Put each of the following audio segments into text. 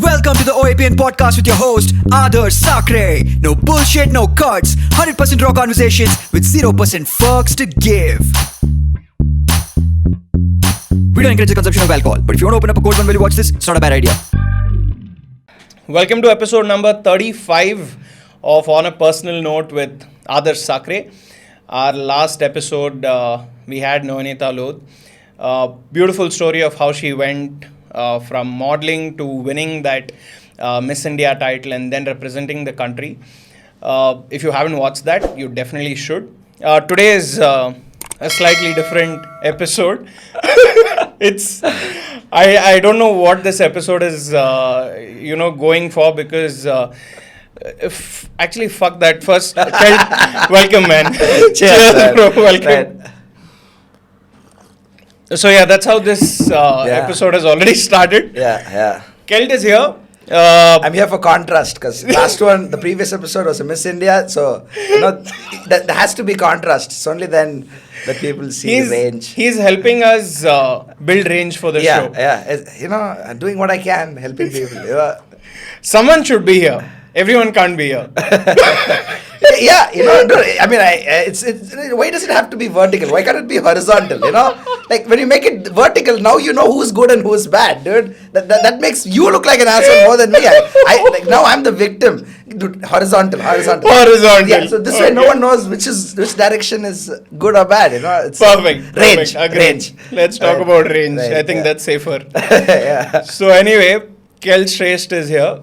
Welcome to the OAPN Podcast with your host, Adarsh Sakare. No bullshit, no cuts. 100% raw conversations with 0% fucks to give. We don't encourage the consumption of alcohol, but if you want to open up a cold one while you watch this, it's not a bad idea. Welcome to episode number 35 of On a Personal Note with Adarsh Sakare. Our last episode, we had Noanita Lodh. Beautiful story of how she went from modeling to winning that Miss India title and then representing the country. If you haven't watched that, you definitely should. Today is a slightly different episode. I don't know what this episode is going for because fuck that. First, Kelt, welcome, man. Cheers, bro. Welcome. Right. So yeah, that's how this episode has already started. Yeah. Kelt is here. I'm here for contrast because the previous episode was a Miss India, so there has to be contrast. It's only then that people see range. He's helping us build range for the show. Yeah, doing what I can, helping people. Someone should be here. Everyone can't be here. Yeah, why does it have to be vertical? Why can't it be horizontal? Like when you make it vertical, now you know who's good and who's bad, dude. That makes you look like an asshole more than me. Now I'm the victim. Dude, horizontal. Yeah, so this way no one knows which direction is good or bad. It's perfect. Range. Let's talk about range. Right, I think that's safer. Yeah. So anyway, Kelt Sreshth is here.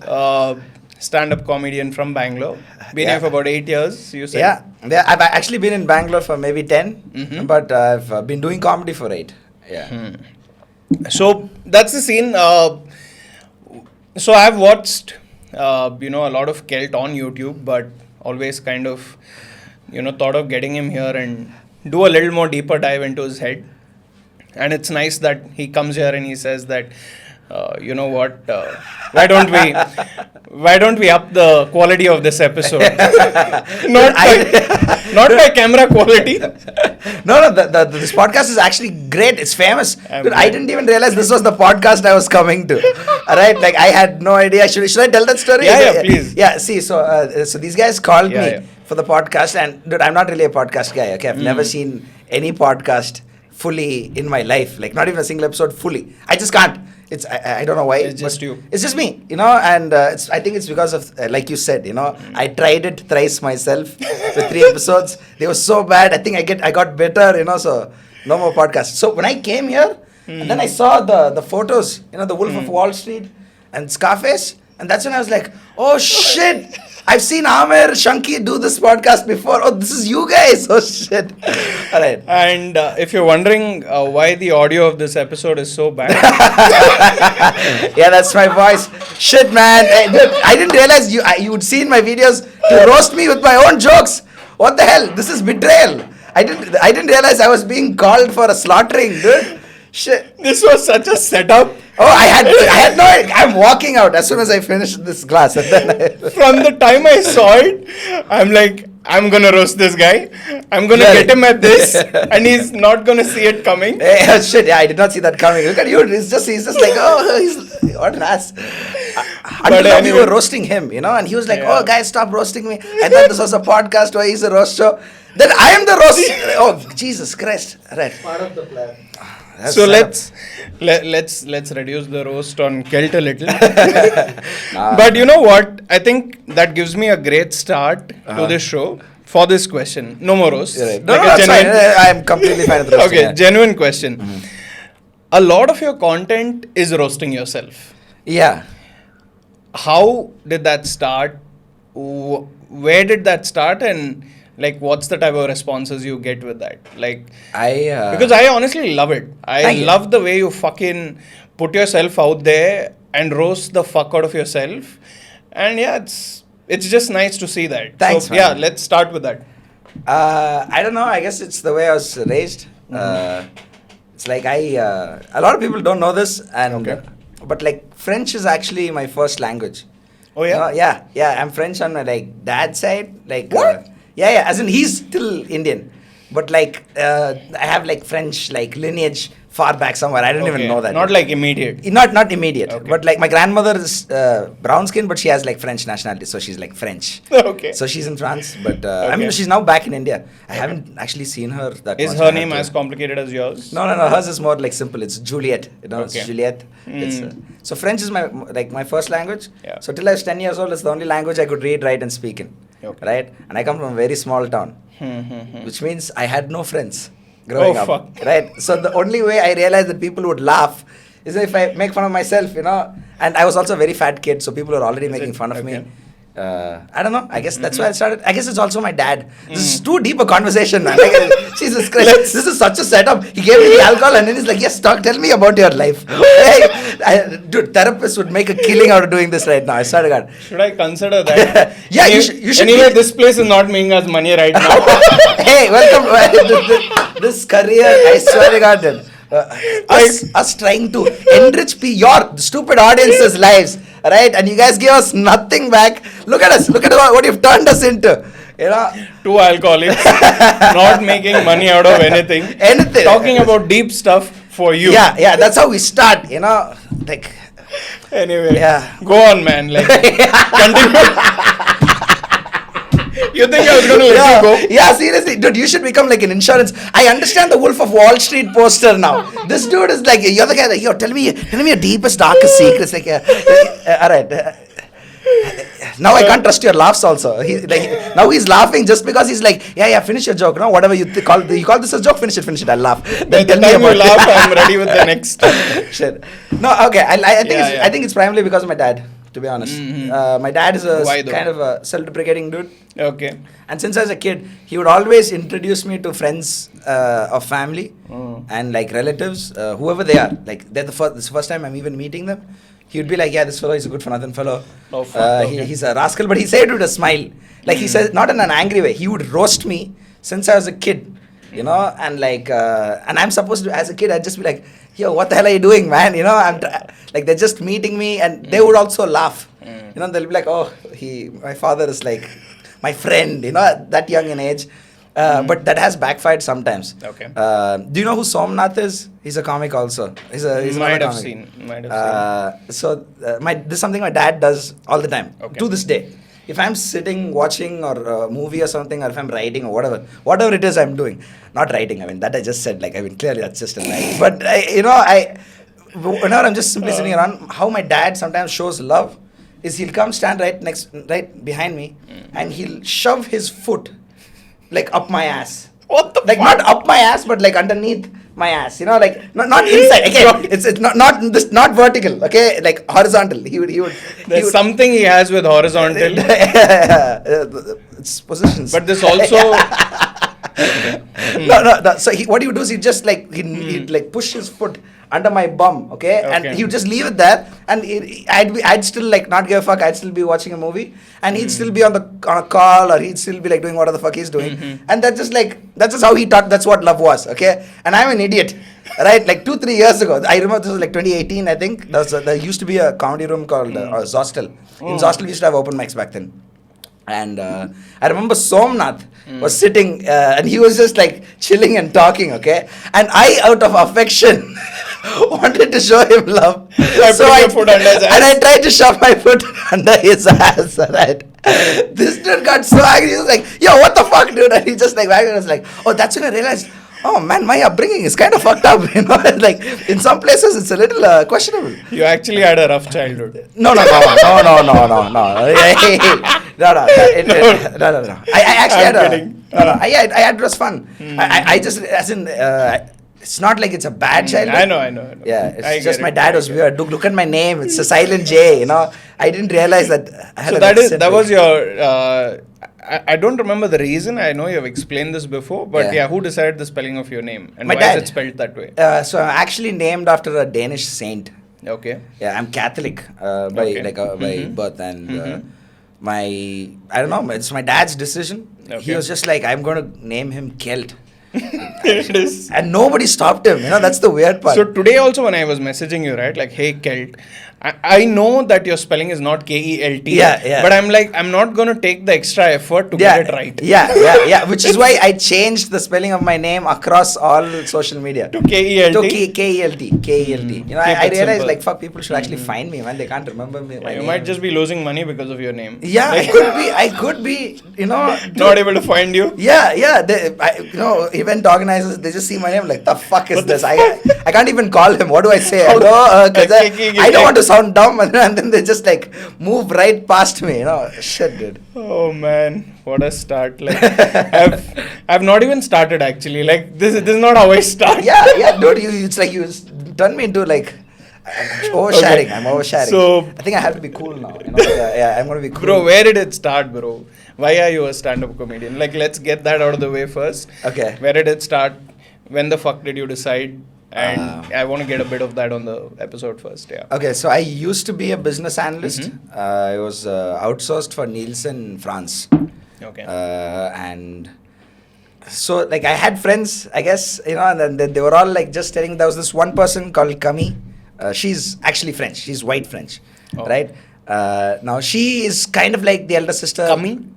Stand-up comedian from Bangalore. Been here for about 8 years, you said? Yeah, I've actually been in Bangalore for maybe 10, but I've been doing comedy for 8. Yeah. So, that's the scene. So, I've watched, a lot of Kelt on YouTube, but always kind of, thought of getting him here and do a little more deeper dive into his head. And it's nice that he comes here and he says that, why don't we up the quality of this episode? not by camera quality. No, this podcast is actually great. It's famous. Dude, I didn't even realize this was the podcast I was coming to. All right, like I had no idea. Should I tell that story? Yeah, please. Yeah, see, so these guys called me for the podcast, and dude, I'm not really a podcast guy. Okay, I've never seen any podcast fully in my life, like not even a single episode fully. I just can't. I don't know why. It's just you. It's just me, and I think it's because of, like you said, I tried it thrice myself with 3 episodes. They were so bad. I think I got better, so no more podcasts. So when I came here, and then I saw the photos, the Wolf of Wall Street and Scarface, and that's when I was like, oh shit, I've seen Amir, Shanky do this podcast before. Oh, this is you guys. Oh shit. All right. And if you're wondering why the audio of this episode is so bad. Yeah, that's my voice. Shit, man. I didn't realize you would see in my videos to roast me with my own jokes. What the hell? This is betrayal. I didn't realize I was being called for a slaughtering, dude. Shit. This was such a setup. Oh, I had no idea. I'm walking out as soon as I finished this glass. And then From the time I saw it, I'm like, I'm going to roast this guy. I'm going to get him at this. And he's not going to see it coming. Hey, shit, yeah, I did not see that coming. Look at you. He's just like, oh, what an ass. Until now we were roasting him, and he was like, oh, guys, stop roasting me. I thought this was a podcast where he's a roast show. Then I am the roast. Oh, Jesus Christ. Right. Part of the plan. So let's reduce the roast on Kelt a little. But you know what? I think that gives me a great start to this show for this question. No more roasts. Right. No, that's fine. I'm completely fine with roasting. Okay, genuine question. A lot of your content is roasting yourself. Yeah. How did that start? Where did that start? And what's the type of responses you get with that? Because I honestly love it. I love the way you fucking put yourself out there and roast the fuck out of yourself. And yeah, it's just nice to see that. Thanks, so, yeah, let's start with that. I don't know. I guess it's the way I was raised. It's like a lot of people don't know this, but French is actually my first language. Oh yeah? Yeah. I'm French on my dad's side. What? Yeah. As in he's still Indian. but like I have like French like lineage far back somewhere. I don't even know that. Not like immediate. Not immediate. Okay. But like my grandmother is brown skin, but she has like French nationality, so she's like French. Okay. So she's in France, but I mean she's now back in India. I haven't actually seen her that Is much. her name as complicated as yours? No. Hers is more like simple. It's Juliet. It's Okay. Juliet. It's, so French is my first language. Yeah. So till I was 10 years old, it's the only language I could read, write, and speak in. Okay. Right? And I come from a very small town, which means I had no friends growing up. Fuck. Right? So the only way I realized that people would laugh is if I make fun of myself, And I was also a very fat kid, so people were already making fun of me. I don't know. I guess that's why I started. I guess it's also my dad. This is too deep a conversation, man. Like, Jesus Christ. This is such a setup. He gave me the alcohol and then he's like, yes, tell me about your life. Dude, therapists would make a killing out of doing this right now. I swear to God. Should I consider that? Yeah, you should. Anyway, this place is not making us money right now. Hey, welcome to this career. I swear to God, dude. Us trying to enrich your stupid audience's lives, right? And you guys give us nothing back. Look at us. Look at what you've turned us into. Two alcoholics, not making money out of anything. Talking about deep stuff for you. Yeah. That's how we start. Like. Anyway. Yeah. Go on, man. Like. Continue. You think I was going to let you go? Yeah, seriously. Dude, you should become like an insurance. I understand the Wolf of Wall Street poster now. This dude is like, you're the guy that, yo, tell me your deepest, darkest secrets. Like, all right. Now I can't trust your laughs also. Now he's laughing just because he's like, yeah, finish your joke. No, whatever you call this a joke, finish it. I'll laugh. By the time you laugh, I'm ready with the next. Shit. No, okay. I think it's primarily because of my dad. To be honest, my dad is kind of a self-deprecating dude. Okay. And since I was a kid, he would always introduce me to friends of family and like relatives, whoever they are. Like this is the first time I'm even meeting them. He would be like, yeah, this fellow is a good for nothing fellow. Oh, fuck, okay. He's a rascal, but he said it with a smile. Like he says, not in an angry way. He would roast me since I was a kid, and like, and I'm supposed to, as a kid, I'd just be like, yo, what the hell are you doing, man? Like they're just meeting me, and they would also laugh. They'll be like, oh, my father is like my friend, at that young in age. But that has backfired sometimes. Okay. Do you know who Somnath is? He's a comic also. He's Might have comic. seen. So this is something my dad does all the time. Okay. To this day. If I'm sitting watching or a movie or something, or if I'm writing or whatever it is I'm doing, not writing. I mean that I just said. Like clearly that's just a lie. But whenever I'm just simply sitting around, how my dad sometimes shows love is he'll come stand right behind me, and he'll shove his foot like up my ass. What the like fuck? Not up my ass, but like underneath my ass. Like not inside. Okay, it's not vertical. Okay, like horizontal. He would. There's something he has with horizontal. It's positions. But this also. No. So what he would do is he just like he'd like push his foot under my bum, okay? And he would just leave it there, and I'd still like not give a fuck. I'd still be watching a movie, and he'd still be on a call, or he'd still be like doing whatever the fuck he's doing, and that's just how he thought that's what love was, okay? And I'm an idiot, right? Like 2-3 years ago, I remember this was like 2018, I think. There used to be a comedy room called Zostel. In Zostel, we used to have open mics back then. And I remember Somnath was sitting and he was just like chilling and talking, okay? And I, out of affection, wanted to show him love. So I tried to shove my foot under his ass, right? This dude got so angry. He was like, yo, what the fuck, dude? And he just like, was like, oh, that's when I realized, oh man, my upbringing is kind of fucked up, Like in some places, it's a little questionable. You actually had a rough childhood. No. No. I actually had I had it was fun. I just as in it's not like it's a bad childhood. I know. Yeah, it's just my dad was weird. Look at my name. It's a silent J. I didn't realize that. So that was your. I don't remember the reason. I know you have explained this before, but who decided the spelling of your name and my why dad. is it spelled that way? So I'm actually named after a Danish saint. Okay. Yeah, I'm Catholic by birth, and I don't know. It's my dad's decision. Okay. He was just like, I'm going to name him Kelt. It is. And nobody stopped him. That's the weird part. So today also when I was messaging you, right, like, hey Kelt, I know that your spelling is not Kelt. Yeah. But I'm like, I'm not going to take the extra effort to get it right. Yeah. Which is why I changed the spelling of my name across all social media. To Kelt. To Kelt. You know, I Keep it realized simple. like, fuck, people should actually find me, man. They can't remember me. My You name. might just be losing money because of your name. Yeah, I could be, you know. Not able to find you. Yeah. You know, event organizers, they just see my name like, the fuck is this? I can't even call him. What do I say? Hello? Because I don't want to sound dumb, and then they just like move right past me, you know. Shit, dude. Oh man, what a start! Like, I've not even started actually. Like, this is not how I start. Yeah, dude. It's like you turn me into like oversharing. Okay. I'm oversharing. So I think I have to be cool now. You know? Yeah, I'm gonna be cool. Bro, where did it start, bro? Why are you a stand-up comedian? Like, let's get that out of the way first. Okay. Where did it start? When the fuck did you decide? And I want to get a bit of that on the episode first. Yeah. Okay, so I used to be a business analyst. Mm-hmm. I was outsourced for Nielsen France. Okay. And so, like, I had friends, I guess, you know, and then they were all like just telling. There was this one person called Camille. She's actually French. She's white French, right? Now she is kind of like the elder sister.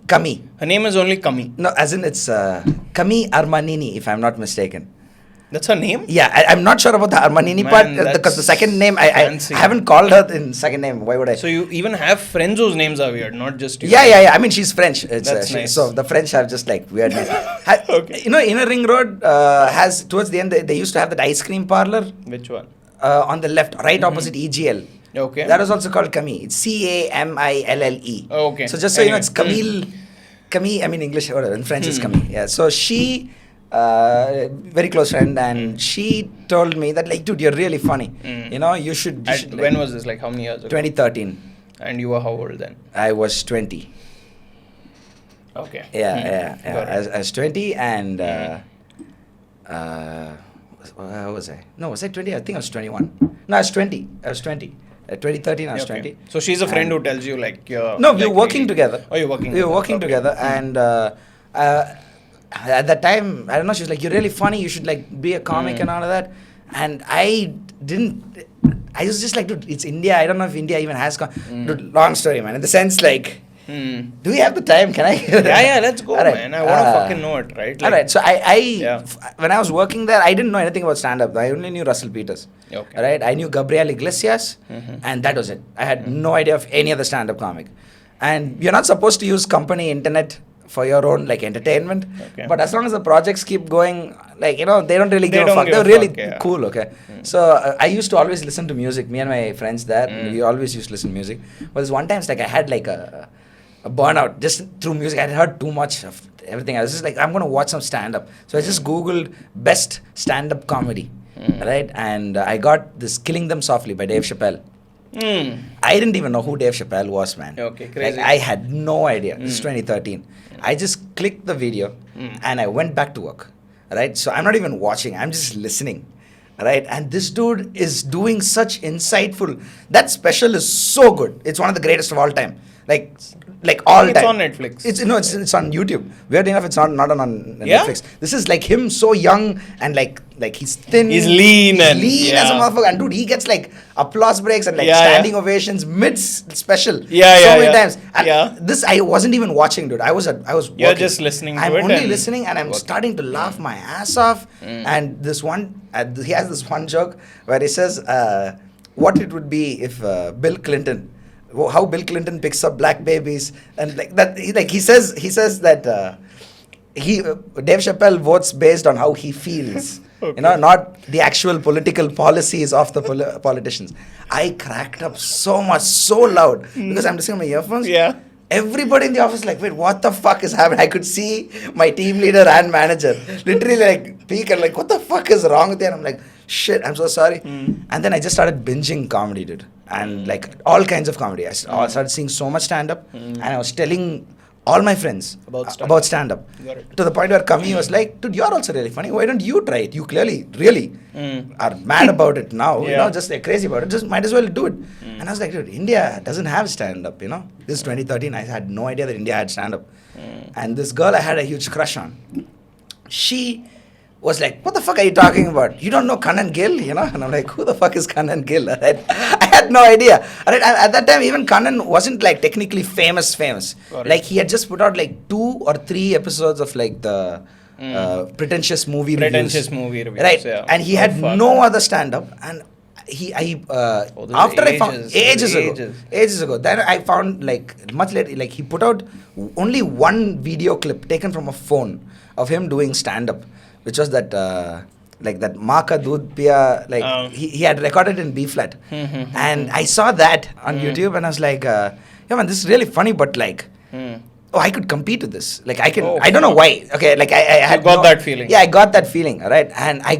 Camille. Her name is only Kami. No, as in it's Camille Armanini, if I'm not mistaken. That's her name? Yeah, I'm not sure about the Armanini Man, part because the second name, I fancy. haven't called her in second name. Why would I? So you even have friends whose names are weird, not just you. Yeah. I mean, she's French. It's, That's nice. So the French have just like weird names. Okay. You know, Inner Ring Road has, towards the end, they used to have that ice cream parlor Which one? on the left, right opposite EGL. Okay. That was also called Camille. It's Camille. Okay. So just so you know, Anyway. it's Camille, I mean English, whatever. In French, it's Camille. Yeah. So she, very close friend, and she told me that, like, dude, you're really funny. You know, you should When was this? Like, how many years ago? 2013. And you were how old then? I was 20. Okay. Yeah. Got it. I was 20 and how was I? No, was I 20? I think I was 21. No, I was 20. 2013, I was Okay. 20. So she's a friend And- who tells you like you're... No, we like, were working really- together. Oh, you're working We were working Okay. together, and at that time, I don't know, she was like, "You're really funny. You should like be a comic and all of that." And I didn't. I was just like, dude, it's India. I don't know if India even has. Dude, long story, man. In the sense, like, do we have the time? Can I? Yeah, let's go, All right. man. I want to fucking know it, right? All right. So Yeah. when I was working there, I didn't know anything about stand-up. I only knew Russell Peters. Okay. Right. I knew Gabriel Iglesias, and that was it. I had no idea of any other stand-up comic. And you're not supposed to use company internet for your own like entertainment. Okay. But as long as the projects keep going, like, you know, they don't really give a don't fuck. give They're a really fuck, yeah. cool. Okay. So I used to always listen to music. Me and my friends there, we always used to listen to music. But there's one time, like, I had like a burnout just through music. I had heard too much of everything. I was just like, I'm gonna watch some stand-up. So I just Googled best stand-up comedy, right? And I got this "Killing Them Softly" by Dave Chappelle. I didn't even know who Dave Chappelle was, man. Okay, crazy. Like, I had no idea. This is 2013. I just clicked the video and I went back to work, right? So I'm not even watching. I'm just listening, right? And this dude is doing such insightful. That special is so good. It's one of the greatest of all time. Like all It's time. on Netflix. It's on YouTube. Weird enough, it's not on Yeah? Netflix. This is like him so young and like he's thin. He's lean He's and- lean as a yeah. motherfucker. And dude, he gets like applause breaks and like Yeah, standing ovations mid special. Yeah, so yeah, many yeah. times. And Yeah. this I wasn't even watching, dude. I was working. You're just listening to I'm it only and listening and I'm working. starting to laugh my ass off. And this one, he has this one joke where he says, what it would be if Bill Clinton, how Bill Clinton picks up black babies, and like that. He says that Dave Chappelle votes based on how he feels. Okay. You know, not the actual political policies of the politicians. I cracked up so much, so loud because I'm listening to my earphones. Yeah. Everybody in the office like, wait, what the fuck is happening? I could see my team leader and manager literally like peek and like, what the fuck is wrong with you? And I'm like, shit, I'm so sorry. And then I just started binging comedy, dude. And like all kinds of comedy. I started seeing so much stand-up and I was telling all my friends About stand-up. Got it. To the point where Kami was like, dude, you're also really funny. Why don't you try it? You clearly, really are mad about it now. You Yeah. know, just like crazy about it. Just might as well do it. And I was like, dude, India doesn't have stand-up, you know. This is 2013. I had no idea that India had stand-up. And this girl I had a huge crush on. She was like, what the fuck are you talking about? You don't know Kannan Gill, you know? And I'm like, who the fuck is Kannan Gill? I had had no idea. Alright, at that time, even Kannan wasn't like technically famous. Got it. Like he had just put out like 2 or 3 episodes of like the pretentious movie reviews. Right, yeah. and he had no other stand-up, and after I found ages ago, then I found like much later, like he put out only one video clip taken from a phone of him doing stand-up, which was that like that Maka Doodh Piya, like he had recorded in B flat, and I saw that on YouTube, and I was like, yeah man, this is really funny, but like. Oh, I could compete with this. Like I can. I don't know why. Okay, like I had that feeling. Yeah, I got that feeling. All right, and I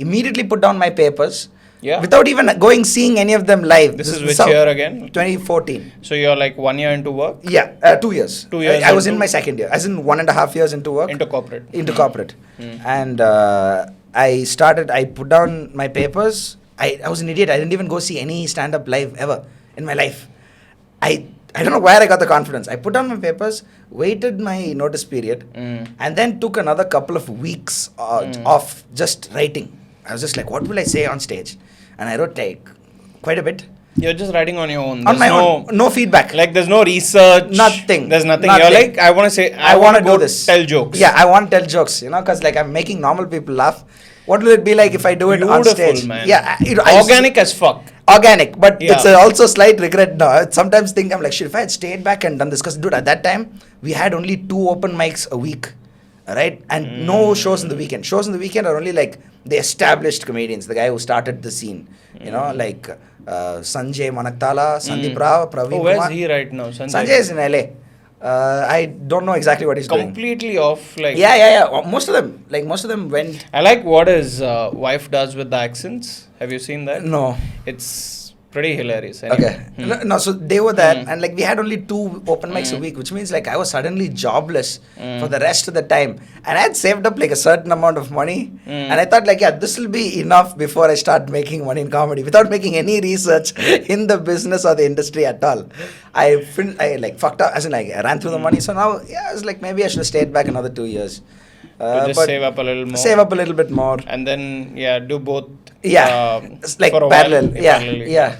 immediately put down my papers. Yeah. Without even seeing any of them live. This is which year again? 2014. So you're like 1 year into work? Yeah, 2 years. 2 years. I was in my second year, as in 1.5 years into work. Into corporate. Corporate, and I put down my papers. I was an idiot. I didn't even go see any stand-up live ever in my life. I don't know where I got the confidence. I put down my papers, waited my notice period, and then took another couple of weeks off just writing. I was just like, what will I say on stage? And I wrote like quite a bit. You're just writing on your own. On my own. No feedback. Like there's no research. Nothing. There's nothing. You're like, I want to say, I want to do this. Tell jokes. Yeah, I want to tell jokes, because like I'm making normal people laugh. What will it be like if I do it on stage? Man. Yeah, organic as fuck. Organic, but it's also slight regret now. I sometimes think I'm like, shit, if I had stayed back and done this, because dude, at that time we had only 2 open mics a week, right? And no shows in the weekend. Shows in the weekend are only like the established comedians, the guy who started the scene, like Sanjay Manaktala, Sandeep Rao, Praveen Kumar. Where's he right now? Sanjay is in LA. I don't know exactly what he's doing. Completely off, like. Yeah. Most of them went. I like what his wife does with the accents. Have you seen that? No. It's pretty hilarious. Anyway. Okay. No, so they were there, and like we had only 2 open mics a week, which means like I was suddenly jobless for the rest of the time, and I had saved up like a certain amount of money, and I thought like, yeah, this will be enough before I start making money in comedy without making any research in the business or the industry at all. I like fucked up, as in like I ran through the money. So now, I was like, maybe I should have stayed back another 2 years. Just save up a little more. Save up a little bit more. And then, do both. It's like parallel. Yeah.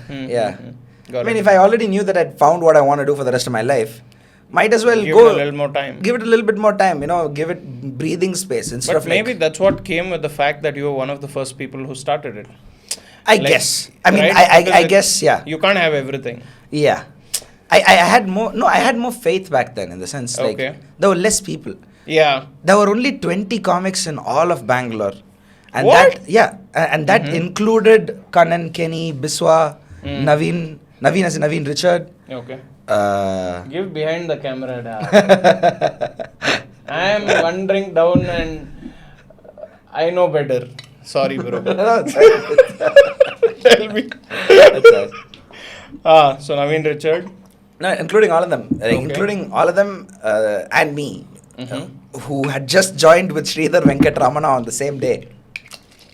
Got I mean, if I already knew that I'd found what I want to do for the rest of my life, might as well give it a little more time. Give it a little bit more time, give it breathing space instead of maybe that's what came with the fact that you were one of the first people who started it. I guess. I mean, right? I guess, yeah. You can't have everything. Yeah. I had more faith back then, in the sense like there were less people. Yeah. There were only 20 comics in all of Bangalore. And what? that included Kannan, Kenny, Biswa, Naveen as in Naveen Richard. Okay. Give behind the camera, I am wandering down and I know better. Sorry, bro. Tell me. So Naveen Richard. No, including all of them. Including all of them and me, who had just joined with Sridhar Venkatramana on the same day.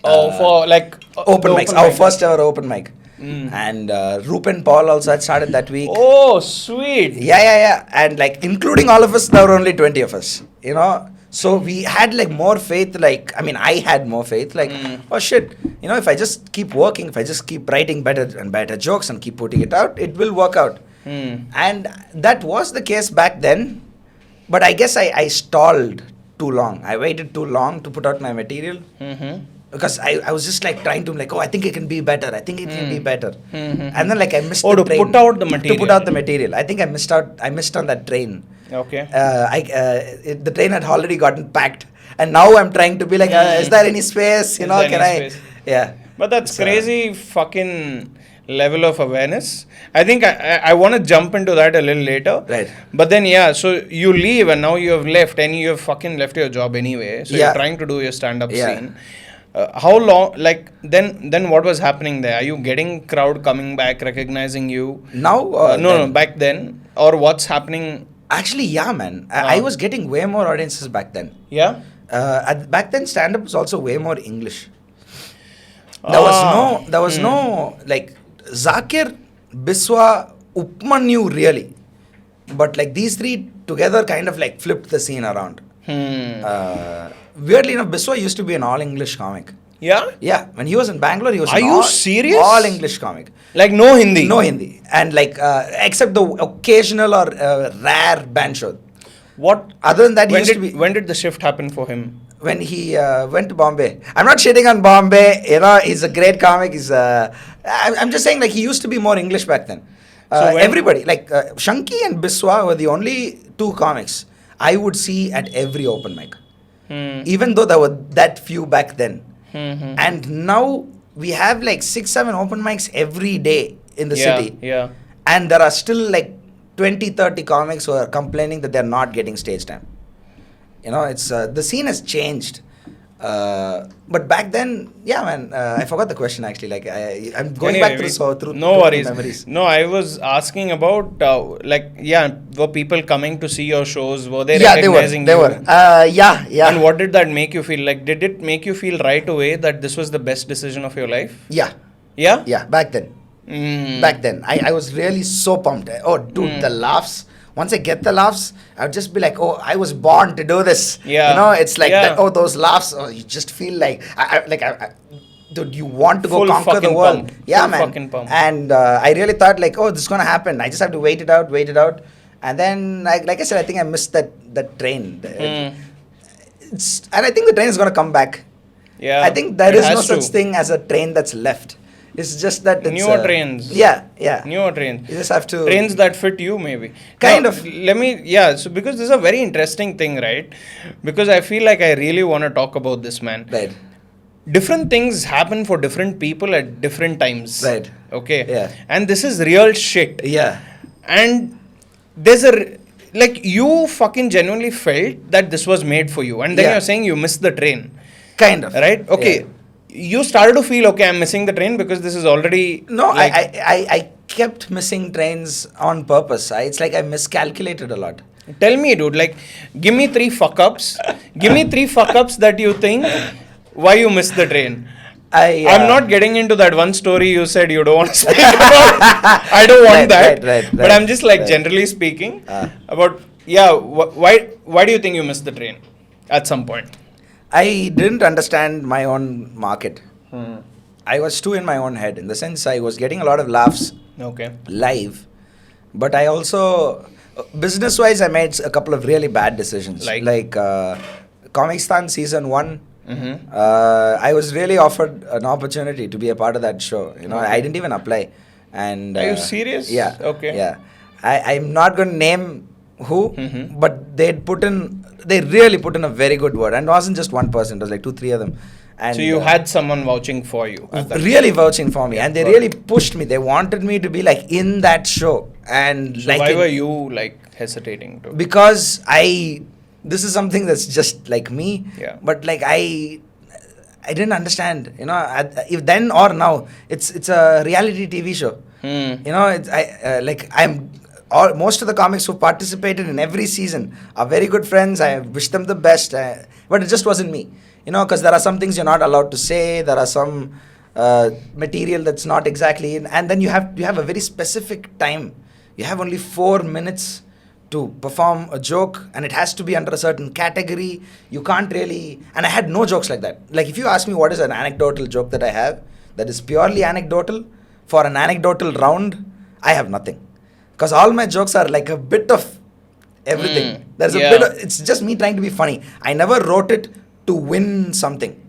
For like open mics. Our first ever open mic. And Rupen Paul also had started that week. Oh, sweet. Yeah. And like including all of us, there were only 20 of us. So we had like more faith. Like, I mean, I had more faith. Like, oh shit, if I just keep working, if I just keep writing better and better jokes and keep putting it out, it will work out. And that was the case back then. But I guess I stalled too long. I waited too long to put out my material. Because I was just like trying to like, I think it can be better. I think it can be better. And then like I missed the train. To put out the material. To put out the material. I think I missed on that train. Okay. The train had already gotten packed. And now I'm trying to be like, is there any space? Can I? Space? Yeah. But that's crazy fucking level of awareness. I think I want to jump into that a little later. Right. But then, so you leave and now you have left and you have fucking left your job anyway. So you're trying to do your stand-up scene. How long, like, then what was happening there? Are you getting crowd coming back, recognizing you? Now? No, back then. Or what's happening? Actually, yeah, man. I was getting way more audiences back then. Yeah? Back then, stand-up was also way more English. There was no, like, Zakir, Biswa, Upmanyu, really. But, like, these 3 together kind of, like, flipped the scene around. Weirdly enough, Biswa used to be an all-English comic. Yeah? Yeah, when he was in Bangalore, he was Are an you serious? all English comic. Like no Hindi? No Hindi. And like, except the occasional or rare band show. What? Other than that, he used to be... When did the shift happen for him? When he went to Bombay. I'm not shitting on Bombay. You know, he's a great comic. I'm just saying, like, he used to be more English back then. Everybody, like, Shanky and Biswa were the only two comics I would see at every open mic. Even though there were that few back then. And now we have like 6-7 open mics every day in the city. Yeah. And there are still like 20-30 comics who are complaining that they're not getting stage time. You know, it's the scene has changed. But back then, yeah, man, I forgot the question actually. Like, I'm going back through no worries. memories. No, I was asking about were people coming to see your shows? Were they Yeah, recognizing they you? were. Yeah. And what did that make you feel? Like, did it make you feel right away that this was the best decision of your life? Yeah. Yeah? Yeah, back then. Back then, I was really so pumped. Oh, dude, the laughs. Once I get the laughs, I would just be like, oh, I was born to do this. Yeah. You know, it's like, that, oh, those laughs, oh, you just feel like, dude, you want to go Full conquer the fucking world. pump. Yeah, Full man. fucking pump. And I really thought like, oh, this is going to happen. I just have to wait it out. And then, like I said, I think I missed that train. And I think the train is going to come back. Yeah. I think there it is no has such to. thing as a train that's left. It's just that it's... Newer trains. Yeah. Newer trains. You just have to... Trains that fit you, maybe. Kind Now, of. So because this is a very interesting thing, right? Because I feel like I really want to talk about this, man. Right. Different things happen for different people at different times. Right. Okay? Yeah. And this is real shit. Yeah. And there's like, you fucking genuinely felt that this was made for you. And then Yeah. you're saying you missed the train. Kind of. Right? Okay. Yeah. You started to feel, okay, I'm missing the train because this is already... No, like, I kept missing trains on purpose. It's like I miscalculated a lot. Tell me, dude, like, give me 3 fuck-ups. Give me 3 fuck-ups that you think why you missed the train. I'm not getting into that one story you said you don't want to speak about. I don't want that. Right. But I'm just like, generally speaking, about, why do you think you missed the train at some point? I didn't understand my own market. I was too in my own head. In the sense, I was getting a lot of laughs live. But I also, business-wise, I made a couple of really bad decisions. Like Comicstan Season 1. I was really offered an opportunity to be a part of that show. You know, I didn't even apply. And are you serious? Yeah. Okay. Yeah. I'm not going to name who, but they really put in a very good word. And it wasn't just one person, it was like 2-3 of them. And so you had someone vouching for you. Really vouching for me. And they really pushed me. They wanted me to be like in that show. And so why were you like hesitating to? Because this is something that's just like me. Yeah. But like I didn't understand, you know, if then or now, it's a reality TV show. You know, most of the comics who participated in every season are very good friends. I wish them the best. But it just wasn't me. You know, because there are some things you're not allowed to say. There are some material that's not exactly in. And then you have a very specific time. You have only 4 minutes to perform a joke. And it has to be under a certain category. You can't really... And I had no jokes like that. Like if you ask me what is an anecdotal joke that I have, that is purely anecdotal, for an anecdotal round, I have nothing. Because all my jokes are like a bit of everything. There's a bit of, it's just me trying to be funny. I never wrote it to win something.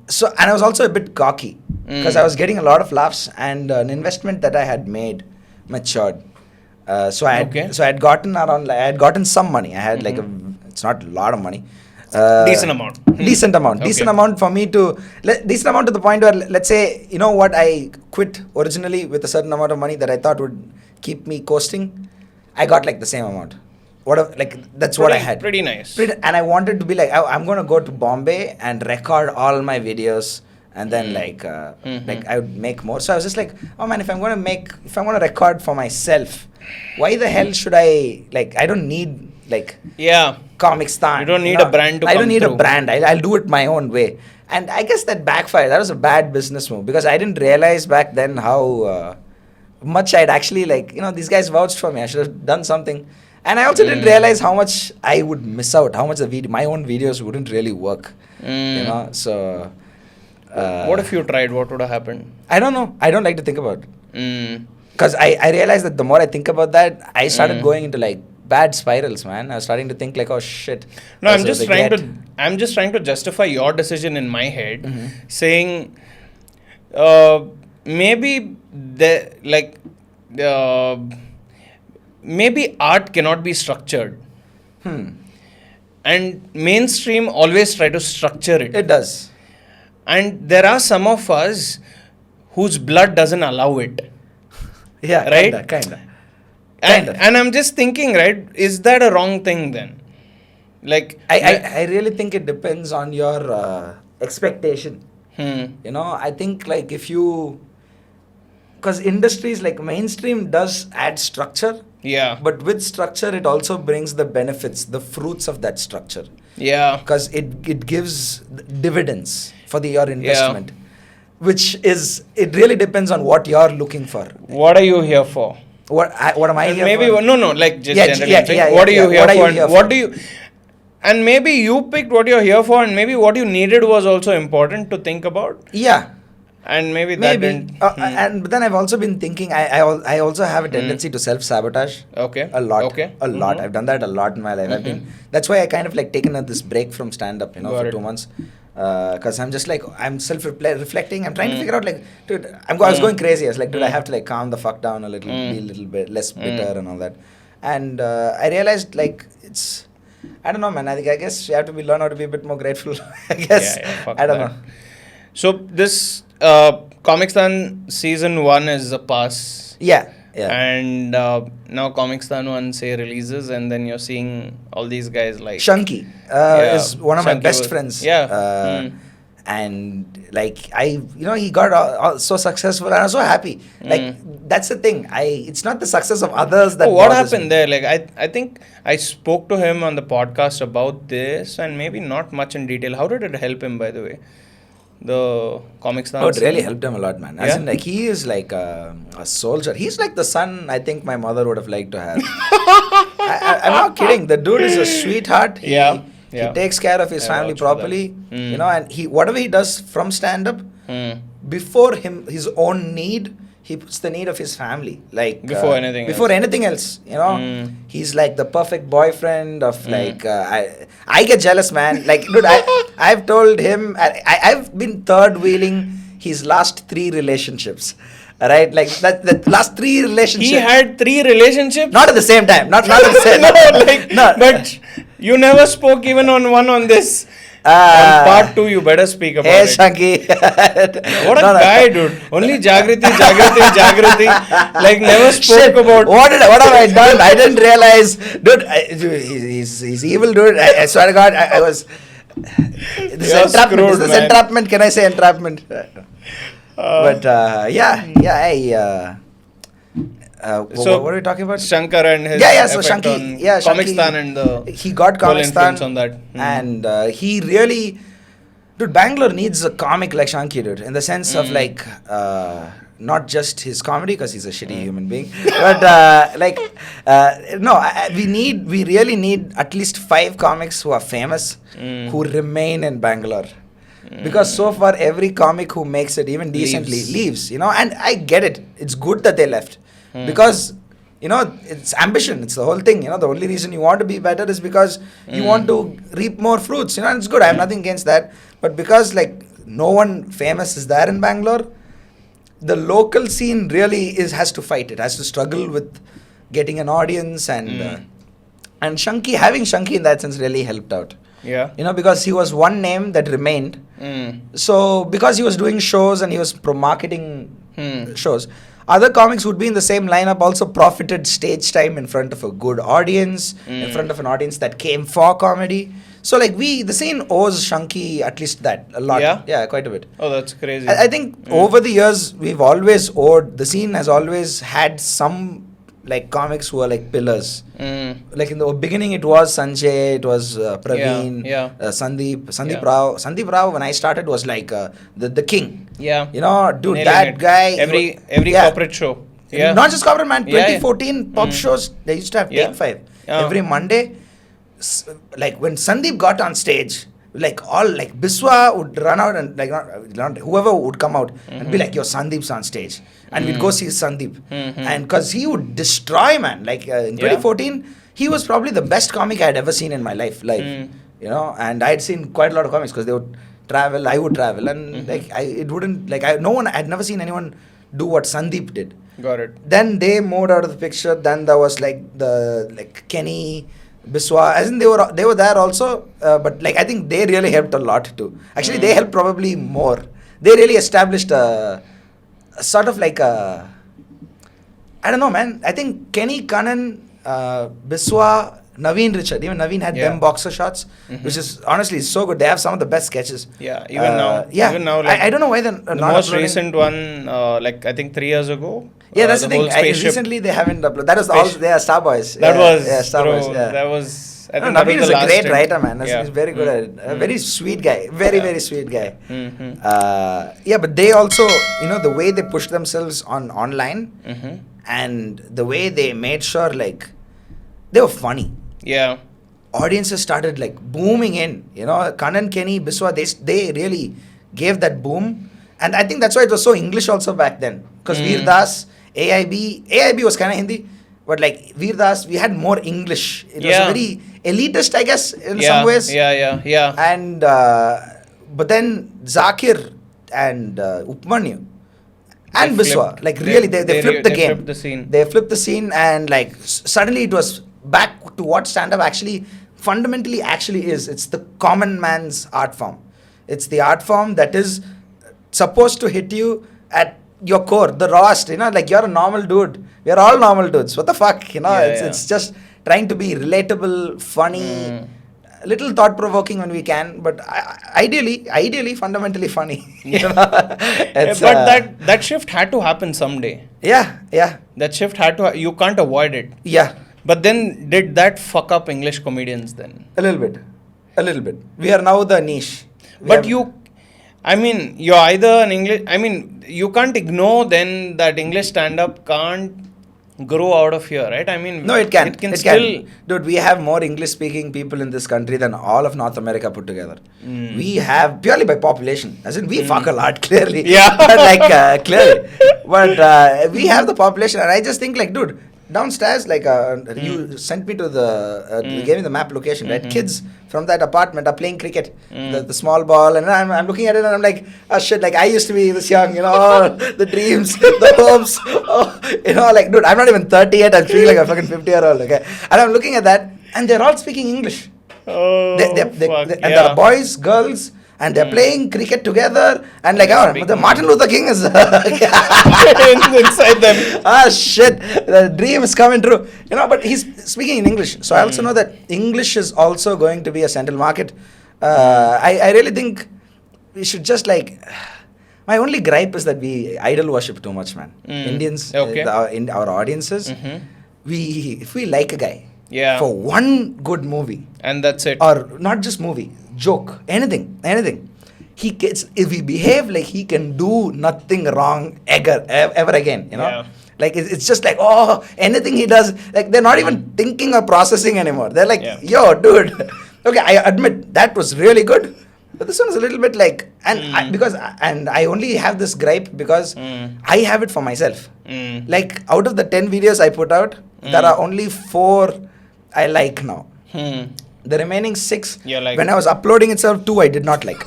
So, and I was also a bit cocky because I was getting a lot of laughs and an investment that I had made matured. So I had gotten some money. I had it's not a lot of money. Decent amount. Decent amount. Okay. Decent amount for me to... Decent amount to the point where, let's say, you know what, I quit originally with a certain amount of money that I thought would keep me coasting. I got like the same amount. That's what I had. Pretty nice. And I wanted to be like, I'm going to go to Bombay and record all my videos. And then I would make more. So I was just like, oh man, if I'm going to record for myself, why the hell should I don't need Comicstan. You don't need a brand to I come don't need through. a brand. I'll do it my own way. And I guess that backfired. That was a bad business move because I didn't realize back then how much I'd actually these guys vouched for me. I should have done something. And I also didn't realize how much I would miss out, how much my own videos wouldn't really work. You know, so What if you tried? What would have happened? I don't know. I don't like to think about it. Mm. Because I realized that the more I think about that, I started going into like bad spirals, man. I was starting to think like, oh shit. No, I'm just trying to justify your decision in my head, saying maybe maybe art cannot be structured. And mainstream always try to structure it. It does. And there are some of us whose blood doesn't allow it. Yeah, right? Kinda. And I'm just thinking, right, is that a wrong thing then? Like, I really think it depends on your expectation. You know, I think like if you, because industries like mainstream does add structure. Yeah. But with structure, it also brings the benefits, the fruits of that structure. Yeah. Because it gives dividends for your investment. Which is, it really depends on what you're looking for. What are you here for? What am I here maybe for? No, like just generally saying, what are you here for? What do you... And maybe you picked what you're here for, and maybe what you needed was also important to think about. Yeah. And maybe that didn't... But then I've also been thinking, I also have a tendency to self-sabotage. Okay. A lot. Okay. A lot. I've done that a lot in my life. That's why I kind of like taken this break from stand-up, for 2 months. Because I'm just like, I'm self-reflecting. I'm trying to figure out like, dude, I was going crazy. I was like, dude, I have to like calm the fuck down a little, be a little bit less bitter and all that. And I realized like it's, I don't know, man. I guess you have to learn how to be a bit more grateful. I guess. I don't know. So this Comicstan season 1 is a pass. Yeah. And now Comicstan 1 say releases, and then you're seeing all these guys like Shanky is one of my best friends. Yeah. And like he got so successful, and I'm so happy. Like that's the thing. It's not the success of others that. What happened there? Like I think I spoke to him on the podcast about this, and maybe not much in detail. How did it help him, by the way? The Comicstan. Oh, it really helped him a lot, man. As in, like, he is like a soldier. He's like the son I think my mother would have liked to have. I'm not kidding. The dude is a sweetheart. He takes care of his family properly. And whatever he does from stand-up, before his own need, he puts the need of his family. Like before anything else. He's like the perfect boyfriend of like I get jealous, man. Like, dude, I've told him I've been third wheeling his last 3 relationships. Right, like that last 3 relationships. He had 3 relationships. Not at the same time. Not at the same time. No. But you never spoke even on this. On part 2, you better speak about it. Shanky. What a guy, dude. Only Jagriti. Like, never spoke about... What have I done? I didn't realize. Dude, he's evil, dude. I swear to God, I was... This is entrapment. Is this entrapment? Can I say entrapment? But, so what are we talking about? Shankara and his so Shanky, Comicstan and he got Comicstan on that. And he really, dude, Bangalore needs a comic like Shanky, dude, in the sense of like not just his comedy, because he's a shitty human being, but we really need at least 5 comics who are famous who remain in Bangalore. Because so far every comic who makes it even decently leaves, and I get it. It's good that they left. Because, it's ambition. It's the whole thing. The only reason you want to be better is because you want to reap more fruits. And it's good. I have nothing against that. But because, like, no one famous is there in Bangalore, the local scene really has to fight. It has to struggle with getting an audience. And having Shanky in that sense really helped out. Yeah. Because he was one name that remained. So, because he was doing shows and he was marketing shows, other comics would be in the same lineup, also profited stage time in front of a good audience, in front of an audience that came for comedy. So, like, the scene owes Shanky at least that, a lot. Yeah, quite a bit. Oh, that's crazy. I think over the years, the scene has always had some, like, comics who are like pillars. Like in the beginning, it was Sanjay, it was Praveen, Sandeep Rao. Sandeep Rao, when I started, was like the king. Yeah. Dude, nailing that guy. Every corporate show. Yeah. Not just corporate, man. 2014 pop shows, they used to have Take 5. Every Monday, like when Sandeep got on stage, like all like Biswa would run out and like not whoever would come out and be like, yo, Sandeep's on stage, and we'd go see Sandeep, and because he would destroy, man. Like in 2014, he was probably the best comic I had ever seen in my life, you know. And I had seen quite a lot of comics because they would travel, I would travel, and like I'd never seen anyone do what Sandeep did. Got it. Then they moved out of the picture. Then there was like Kenny, Biswa, as in they were there also, but like I think they really helped a lot too. Actually, they helped probably more. They really established a sort of like a, I don't know, man. I think Kenny, Kannan, Biswa, Naveen, Richard. Even Naveen had them boxer shots, which is honestly so good. They have some of the best sketches. Yeah, even now. Even now, like, I don't know why they're the not most uploading. recent one, like I think 3 years ago. Yeah, that's the thing. whole spaceship. Recently, they haven't uploaded. That was all. They are Star Boys. That was Star bro, Boys. Yeah. That was. I No, think that Naveen was is the a last great stint. writer, man. Yeah. He's very good at it. A very sweet guy. Very sweet guy. Mm-hmm. Yeah, but they also, you know, the way they pushed themselves online and the way they made sure, like, they were funny. Yeah. Audiences started, like, booming in. You know, Kannan, Kenny, Biswa, they really gave that boom. And I think that's why it was so English also back then. Because Veer Das, AIB was kind of Hindi. But like Veer Das, we had more English. It was a very elitist, I guess, in some ways. Yeah. And but then Zakir and Upmanyu and Biswa, like really, they flipped the game. Flipped the scene. They flipped the scene, and like suddenly it was back to what stand-up actually fundamentally actually is. It's the common man's art form. It's the art form that is supposed to hit you at your core, the rawest, you know, like you're a normal dude. We're all normal dudes. What the fuck, you know? It's just trying to be relatable, funny, a little thought-provoking when we can, but ideally, fundamentally funny. You know? But that shift had to happen someday. Yeah. That shift had to. You can't avoid it. Yeah. But then, did that fuck up English comedians then? A little bit. We are now the niche. You're either an English. I mean, you can't ignore then that English stand-up can't grow out of here, right? I mean, no, it can. It can still. Dude, we have more English-speaking people in this country than all of North America put together. We have purely by population, as in we fuck a lot, clearly. Yeah. But clearly. But we have the population, and I just think like, dude, downstairs, like you sent me to you gave me the map location, right? Kids from that apartment are playing cricket, the small ball, and I'm looking at it and I'm like, oh shit, like I used to be this young, you know, all the dreams, the hopes, you know, like dude, I'm not even 30 yet, I'm feeling like a fucking 50-year-old, okay? And I'm looking at that, and they're all speaking English. Fuck, And there are boys, girls, and they're playing cricket together, and like, the Martin Luther King is inside them. Shit, the dream is coming true. You know, but he's speaking in English. So I also know that English is also going to be a central market. I really think we should just like, my only gripe is that we idol worship too much, man. Indians, in our audiences, if we like a guy for one good movie, and that's it, or not just movie, joke, anything, if we behave like he can do nothing wrong ever again, you know, like it's just like, anything he does, like they're not even thinking or processing anymore. They're like, yo, dude, okay, I admit that was really good, but this one is a little bit like, and I only have this gripe because I have it for myself. Like out of the 10 videos I put out, there are only 4 I like now. The remaining 6, when I was uploading itself, 2 I did not like.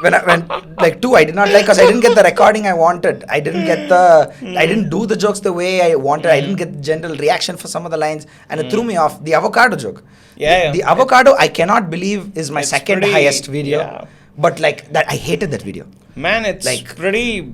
When 2 I did not like because I didn't get the recording I wanted. I didn't do the jokes the way I wanted. I didn't get general reaction for some of the lines, and it threw me off. The avocado joke. The avocado, I cannot believe is my second highest video. But like that, I hated that video. Man, it's like pretty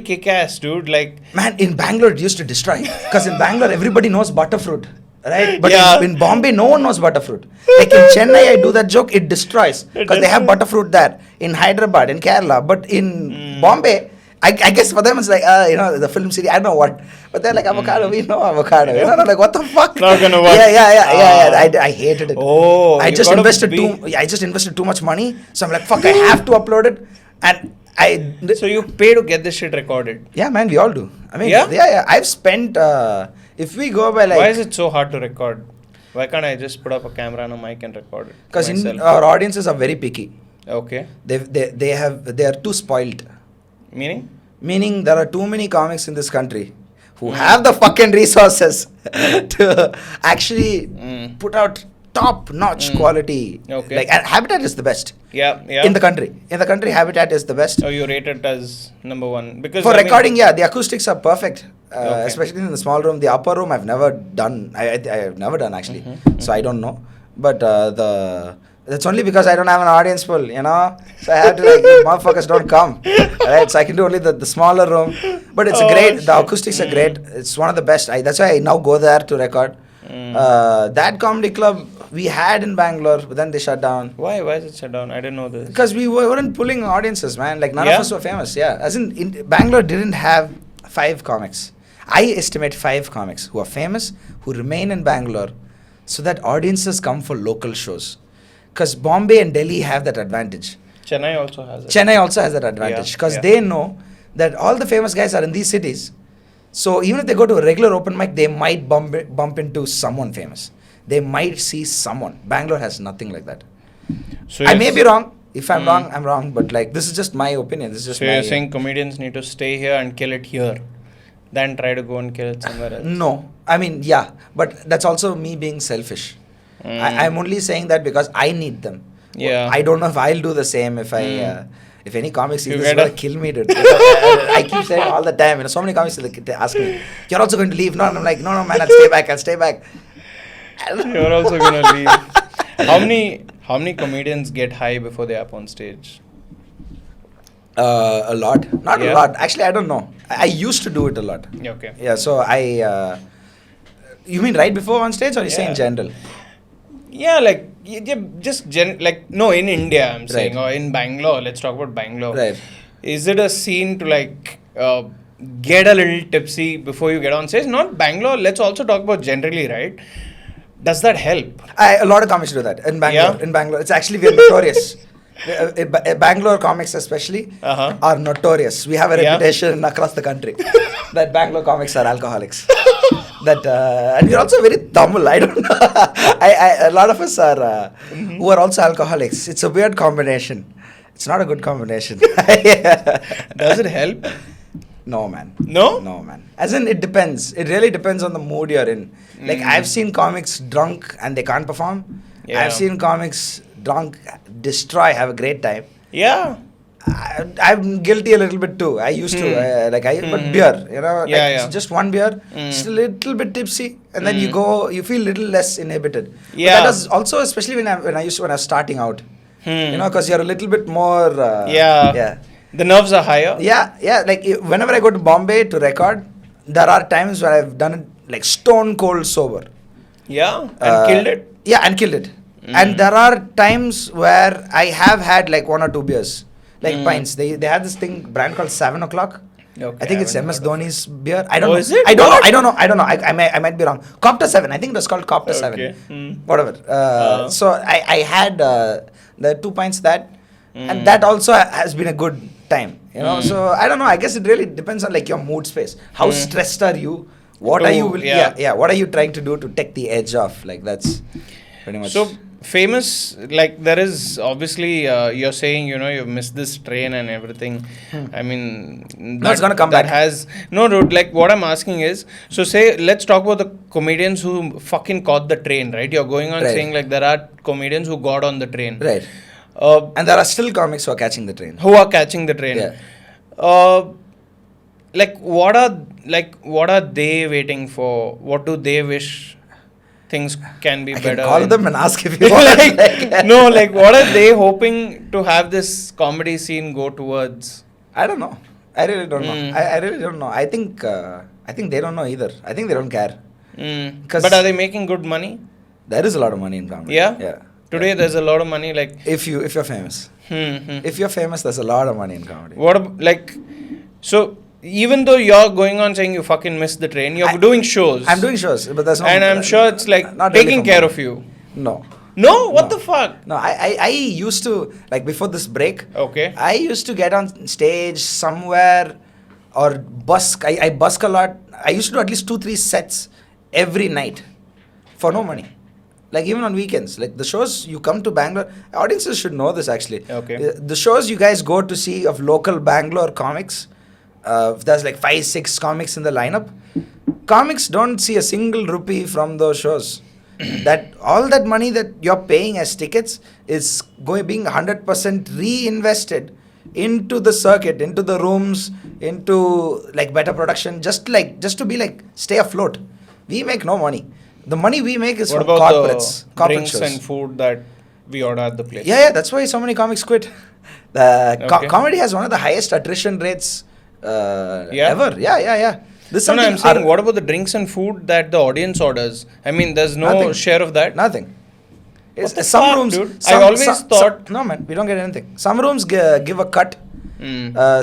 kick-ass, dude. Like, man, in Bangalore it used to destroy, because in Bangalore everybody knows butterfruit, right? But in Bombay no one knows butterfruit. Like in Chennai I do that joke, it destroys because they have butterfruit there. In Hyderabad, in Kerala, but in Bombay, I guess for them it's like you know, the film city, I don't know what, but they're like avocado, we know avocado, you know, like what the fuck? Not gonna work. Yeah. I hated it. I just invested too much money, so I'm like, fuck, I have to upload it, and so you pay to get this shit recorded? Yeah, man, we all do. I mean, yeah. I've spent if we go by like, why is it so hard to record? Why can't I just put up a camera and a mic and record it? Because myself? our audiences are very picky. Okay. They are too spoiled. Meaning? Meaning there are too many comics in this country who have the fucking resources to actually put out top-notch quality. Okay. Like, and Habitat is the best. Yeah. In the country. In the country, Habitat is the best. Oh, you rate it as number one because For I mean- recording, yeah, the acoustics are perfect. Okay. Especially in the small room. The upper room I've never done. I've never done actually. So I don't know. But that's only because I don't have an audience pool, you know. So I have to like, you motherfuckers don't come. Right? So I can do only the smaller room. But it's great. The acoustics are great. It's one of the best. That's why I now go there to record. That comedy club we had in Bangalore, but then they shut down. Why? Why is it shut down? I didn't know this. Because we weren't pulling audiences, man. Like none Yeah? of us were famous. Yeah. As in Bangalore didn't have 5 comics. I estimate 5 comics who are famous, who remain in Bangalore, so that audiences come for local shows. Because Bombay and Delhi have that advantage. Chennai also has it. Chennai also has that advantage. Because they know that all the famous guys are in these cities. So even if they go to a regular open mic, they might bump into someone famous. They might see someone. Bangalore has nothing like that. So I may be wrong. If I'm wrong, I'm wrong. But like, this is just my opinion. This is just So my... you're saying comedians need to stay here and kill it here, then try to go and kill it somewhere else? No. I mean, yeah. But that's also me being selfish. I'm only saying that because I need them. Yeah. I don't know if I'll do the same if I... if any comics see You this, is get going to kill me, dude. Because I keep saying all the time, you know, so many comics they ask me, you're also going to leave? No, and I'm like, no, man, I'll stay back. You're also gonna leave. How many comedians get high before they are up on stage? A lot. Not Yeah. a lot. Actually, I don't know. I used to do it a lot. Okay. Yeah, so you mean right before on stage or you say in general? Yeah, like no, in India I'm saying, Right. or in Bangalore. Let's talk about Bangalore. Right. Is it a scene to like get a little tipsy before you get on stage? Not Bangalore. Let's also talk about generally, right? Does that help? A lot of comics do that in Bangalore. Yeah? In Bangalore, it's actually we're notorious. Bangalore comics especially are notorious. We have a Yeah. reputation across the country that Bangalore comics are alcoholics. And we're also very Tamil. I don't know. A lot of us are who are also alcoholics. It's a weird combination. It's not a good combination. Does it help? No, man. No? No, man. As in, it depends. It really depends on the mood you're in. Like, I've seen comics drunk and they can't perform. Yeah. I've seen comics drunk destroy, have a great time. Yeah. I'm guilty a little bit too. I used to, but beer, you know, like Yeah, yeah. it's just one beer, just a little bit tipsy, and then you feel little less inhibited. But Yeah. that was also, especially when I was starting out, you know, because you're a little bit more, Yeah. The nerves are higher. yeah. Like whenever I go to Bombay to record, there are times where I've done it like stone cold sober. Yeah. And killed it. Yeah, and killed it. And there are times where I have had like 1 or 2 beers, like pints. They have this brand called 7 o'clock. Okay, I think it's haven't MS heard of Dhoni's beer. I don't Oh, know. is it? I don't know. What? I don't know. I might be wrong. Copter 7. I think it was called Copter 7. Okay. Whatever. So I had the 2 pints that, and that also has been a good time. You know. So I don't know. I guess it really depends on like your mood space. How stressed are you? What are you? Yeah. What are you trying to do to take the edge off? Like that's pretty much. So famous, like there is obviously you're saying, you know, you've missed this train and everything. I mean, No, it's gonna come back. No, dude, like what I'm asking is, so say let's talk about the comedians who fucking caught the train, right? You're going on Right. saying like there are comedians who got on the train, Right. And there are still comics who are catching the train. who are catching the train. Yeah. Like what are they waiting for? What do they wish things can be I better? can call in? them and ask if you want. No, like what are they hoping to have this comedy scene go towards? I don't know. I really don't know. I really don't know. I think they don't know either. I think they don't care. 'Cause But are they making good money? There is a lot of money in comedy. Yeah? Yeah. Today there's a lot of money, like If you're famous. hmm. If you're famous, there's a lot of money in comedy. So even though you're going on saying you fucking missed the train, you're doing shows. I'm doing shows, but there's no. And I'm sure it's like not really taking for care money. of you. No. No? What No. the fuck? No, I used to, like before this break, Okay. I used to get on stage somewhere or busk. I busk a lot. I used to do at least 2-3 sets every night for no money. Like even on weekends, like the shows you come to Bangalore, audiences should know this actually. Okay. The shows you guys go to see of local Bangalore comics, there's like 5-6 comics in the lineup. Comics don't see a single rupee from those shows. That all that money that you're paying as tickets is being 100% reinvested into the circuit, into the rooms, into like better production, just to be like stay afloat. We make no money. The money we make is What from about corporates, the corporate drinks shows. and food that we order at the place? Yeah, that's why so many comics quit. Okay. Comedy has one of the highest attrition rates Yeah? ever. Yeah. This is No, something I'm saying, what about the drinks and food that the audience orders? I mean, there's no Nothing. share of that? Nothing. What the Some fuck, rooms, dude? I always thought- no man, we don't get anything. Some rooms give a cut.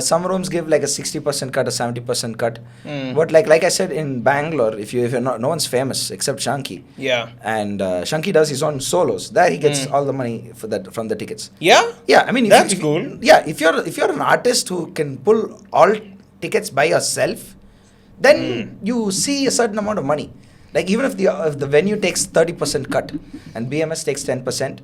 Some rooms give like a 60% cut, a 70% cut. But like I said in Bangalore, if you're not, no one's famous except Shanky. Yeah. And Shanky does his own solos. There he gets all the money for that from the tickets. Yeah? Yeah, I mean, That's cool. Yeah, if you're an artist who can pull all tickets by yourself, then you see a certain amount of money. Like even if the venue takes 30% cut and BMS takes 10%,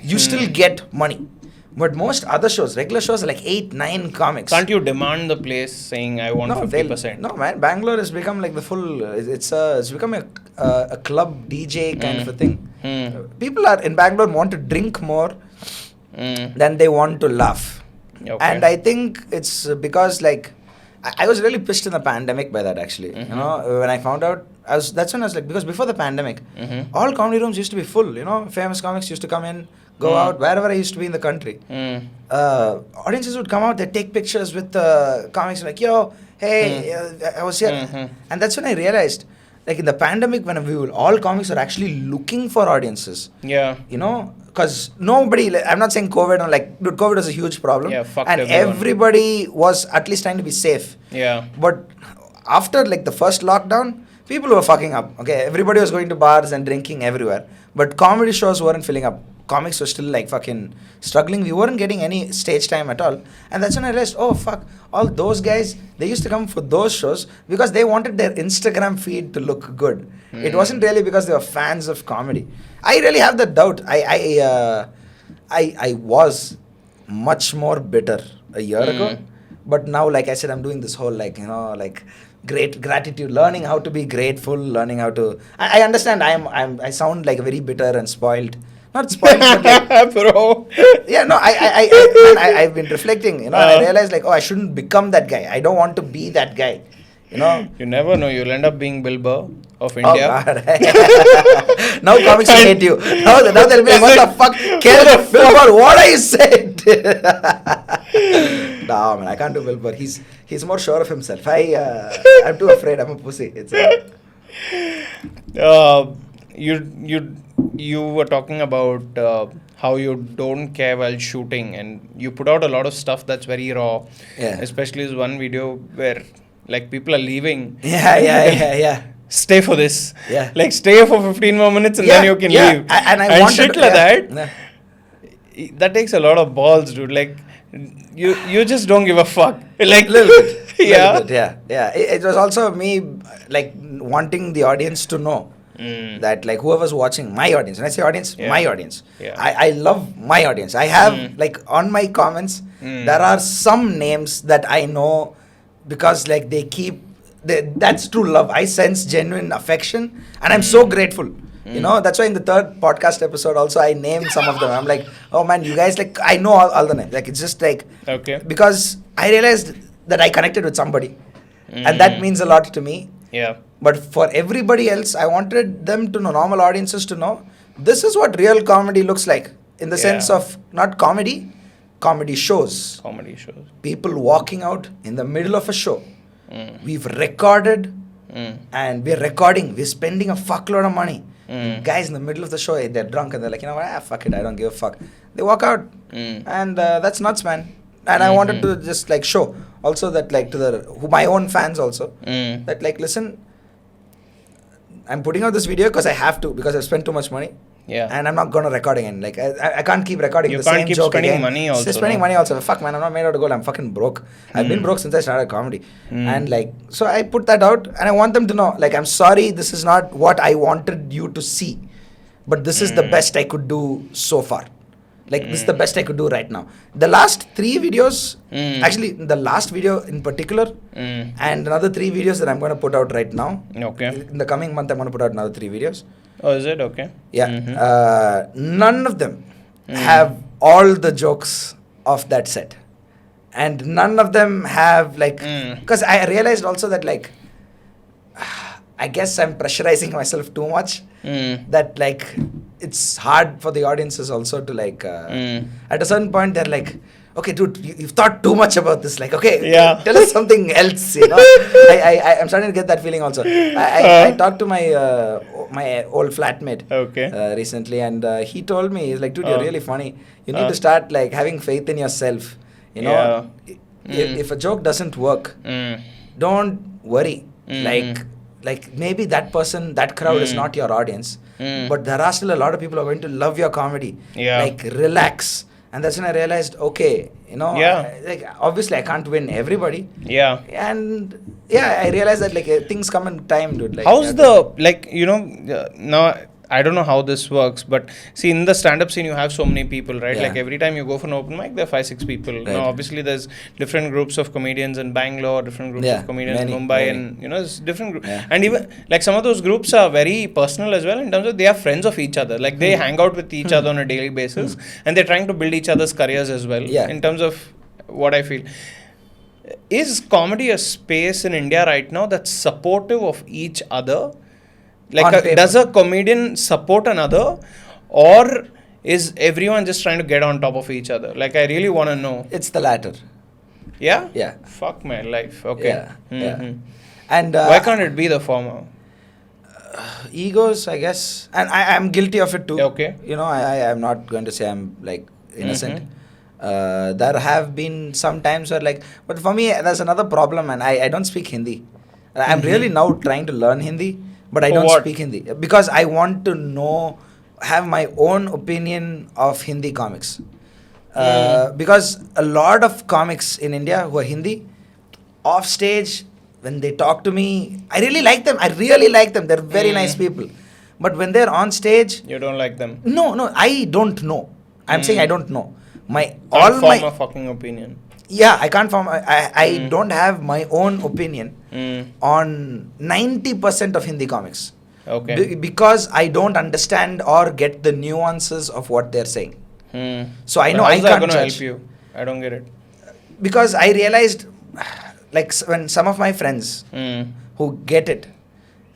you still get money. But most other shows, regular shows, are like 8-9 comics. Can't you demand the place saying, I want 50%? No, man. Bangalore has become like the full. It's become a club DJ kind of a thing. People are in Bangalore want to drink more than they want to laugh. Okay. And I think it's because like I was really pissed in the pandemic by that actually. You know, when I found out, that's when I was like, because before the pandemic, all comedy rooms used to be full. You know, famous comics used to come in, go out, wherever I used to be in the country. Audiences would come out, they'd take pictures with the comics like, yo, hey, I was here. And that's when I realized, like in the pandemic, when all comics were actually looking for audiences. Yeah. You know, because nobody, I'm not saying COVID, dude, COVID was a huge problem. Yeah, fucked and everyone. everybody was at least trying to be safe. Yeah. But after like the first lockdown, people were fucking up. Okay, everybody was going to bars and drinking everywhere. But comedy shows weren't filling up. Comics were still like fucking struggling. We weren't getting any stage time at all. And that's when I realized, oh fuck, all those guys, they used to come for those shows because they wanted their Instagram feed to look good. It wasn't really because they were fans of comedy. I really have that doubt. I was much more bitter a year ago. But now, like I said, I'm doing this whole like, you know, like great gratitude, learning how to be grateful, learning how to. I understand. I sound like very bitter and spoiled. Not spoiled, but like, Bro. yeah, no. I've been reflecting. You know, and I realized like, oh, I shouldn't become that guy. I don't want to be that guy. You know. You never know. You'll end up being Bill Burr of Oh, India. God. Now comics will hate you. Now they'll be like, what the fuck? Kelt, Bill Burr, what are you saying? No, man, I can't do Bill Burr. He's more sure of himself. I'm too afraid. I'm a pussy. It's You were talking about how you don't care while shooting, and you put out a lot of stuff that's very raw. Yeah. Especially this one video where like people are leaving. Yeah. Stay for this. Yeah. Like stay for 15 more minutes and then you can leave. And I wanted shit to, like yeah. that. That takes a lot of balls, dude. Like you just don't give a fuck. Like little bit. Yeah. Little bit, yeah. It was also me like wanting the audience to know that like whoever's watching my audience, when I say audience, my audience. Yeah. I love my audience. I have like on my comments, there are some names that I know because like that's true love. I sense genuine affection and I'm so grateful. You know, that's why in the third podcast episode also I named some of them. I'm like, oh man, you guys, like, I know all the names. Like, it's just like, Okay. because I realized that I connected with somebody and that means a lot to me. Yeah. But for everybody else, I wanted them to know, normal audiences to know, this is what real comedy looks like. In the sense of not comedy shows. Comedy shows. People walking out in the middle of a show. We've recorded and we're recording. We're spending a fuckload of money. Guys in the middle of the show, they're drunk and they're like, you know what, fuck it, I don't give a fuck. They walk out. And that's nuts, man. And I wanted to just like show also that like to my own fans also that like, listen, I'm putting out this video because I have to, because I've spent too much money. Yeah. And I'm not going to record again. Like, I can't keep recording You the can't same keep joke spending again. money also, Spending no? money also. Fuck, man, I'm not made out of gold. I'm fucking broke. I've been broke since I started comedy. And like, so I put that out and I want them to know, like, I'm sorry, this is not what I wanted you to see. but this is the best I could do so far. Like, this is the best I could do right now. The last 3 videos, actually, the last video in particular, and another 3 videos that I'm going to put out right now. Okay. In the coming month, I'm going to put out another 3 videos. Oh, is it? Okay. Yeah. None of them have all the jokes of that set. And none of them have, like, because I realized also that, like, I guess I'm pressurizing myself too much. That, like, it's hard for the audiences also to, like, at a certain point, they're like, okay, dude, you've thought too much about this. Like, okay, tell us something else, you know. I'm starting to get that feeling also. I talked to my my old flatmate recently, and he told me, he's like, dude, you're really funny. You need to start, like, having faith in yourself. You know, if a joke doesn't work, don't worry. Like maybe that person, that crowd is not your audience, but there are still a lot of people who are going to love your comedy. Like, relax. And that's when I realized, okay, you know, like, obviously I can't win everybody. And I realized that, like, things come in time, dude. Like, how's like, you know, now I don't know how this works, but see, in the stand-up scene, you have so many people, right? Like, every time you go for an open mic, there are 5-6 people. Right. Now, obviously, there's different groups of comedians in Bangalore, different groups of comedians in Mumbai, and, you know, there's different groups. And even, like, some of those groups are very personal as well, in terms of they are friends of each other. Like, they hang out with each other on a daily basis, and they're trying to build each other's careers as well, in terms of what I feel. Is comedy a space in India right now that's supportive of each other? Like, does a comedian support another, or is everyone just trying to get on top of each other? Like, I really want to know. It's the latter. Yeah? Yeah. Fuck my life. Okay. Yeah. And why can't it be the former? Egos, I guess. And I'm guilty of it too. Okay. You know, I'm not going to say I'm, like, innocent. There have been some times where, like, but for me, there's another problem, and I don't speak Hindi. I'm really now trying to learn Hindi. But I don't speak Hindi because I want to have my own opinion of Hindi comics. Because a lot of comics in India who are Hindi, off stage, when they talk to me, I really like them. They're very nice people. But when they're on stage, you don't like them. No, I don't know. I'm saying I don't know. Form a fucking opinion. Yeah, I can't form. I don't have my own opinion on 90% of Hindi comics. Okay. Because I don't understand or get the nuances of what they're saying. So I know I can't judge. How's that going to help you? I don't get it. Because I realized, like, when some of my friends who get it,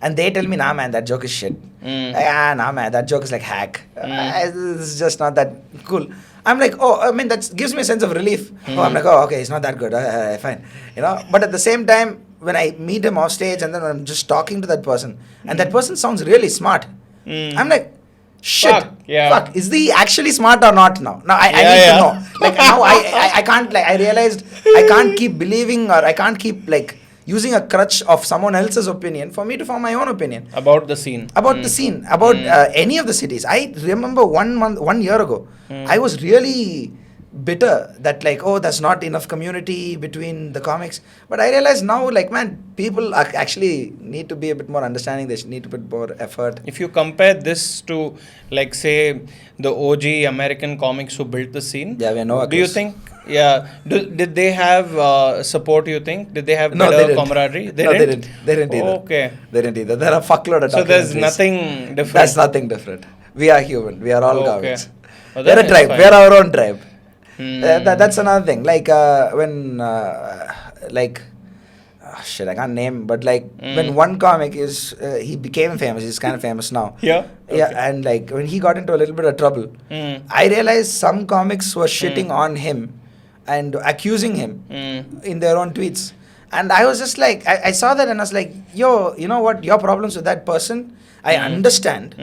and they tell me, nah, man, that joke is shit. Nah, man, that joke is like hack. It's just not that cool. I'm like, oh, I mean, that gives me a sense of relief. I'm like, oh, okay, it's not that good. Fine. You know, but at the same time, when I meet him off stage and then I'm just talking to that person, and that person sounds really smart, I'm like, shit, fuck, is he actually smart or not now? Now I need to know. Like, now I can't, like, I realized I can't keep believing, or I can't keep, like, using a crutch of someone else's opinion for me to form my own opinion. About the scene. About any of the cities. I remember 1 year ago, I was really bitter that, like, oh, there's not enough community between the comics. But I realize now, like, man, people actually need to be a bit more understanding. They need to put more effort. If you compare this to, like, say, the OG American comics who built the scene, we know. Do you think? Did they have support, you think? Did they have better camaraderie? They didn't either. Okay. They didn't either. There are a fuckload of documentaries. So there's nothing different. That's nothing different. We are human. We are all comics. Oh, we're a tribe. We're our own tribe. That's another thing. Like, when, like, shit, I can't name, but, like, when one comic he became famous, he's kind of famous now. Yeah, and, like, when he got into a little bit of trouble, I realized some comics were shitting on him and accusing him in their own tweets. And I was just like, I saw that and I was like, yo, you know what, your problems with that person, I understand.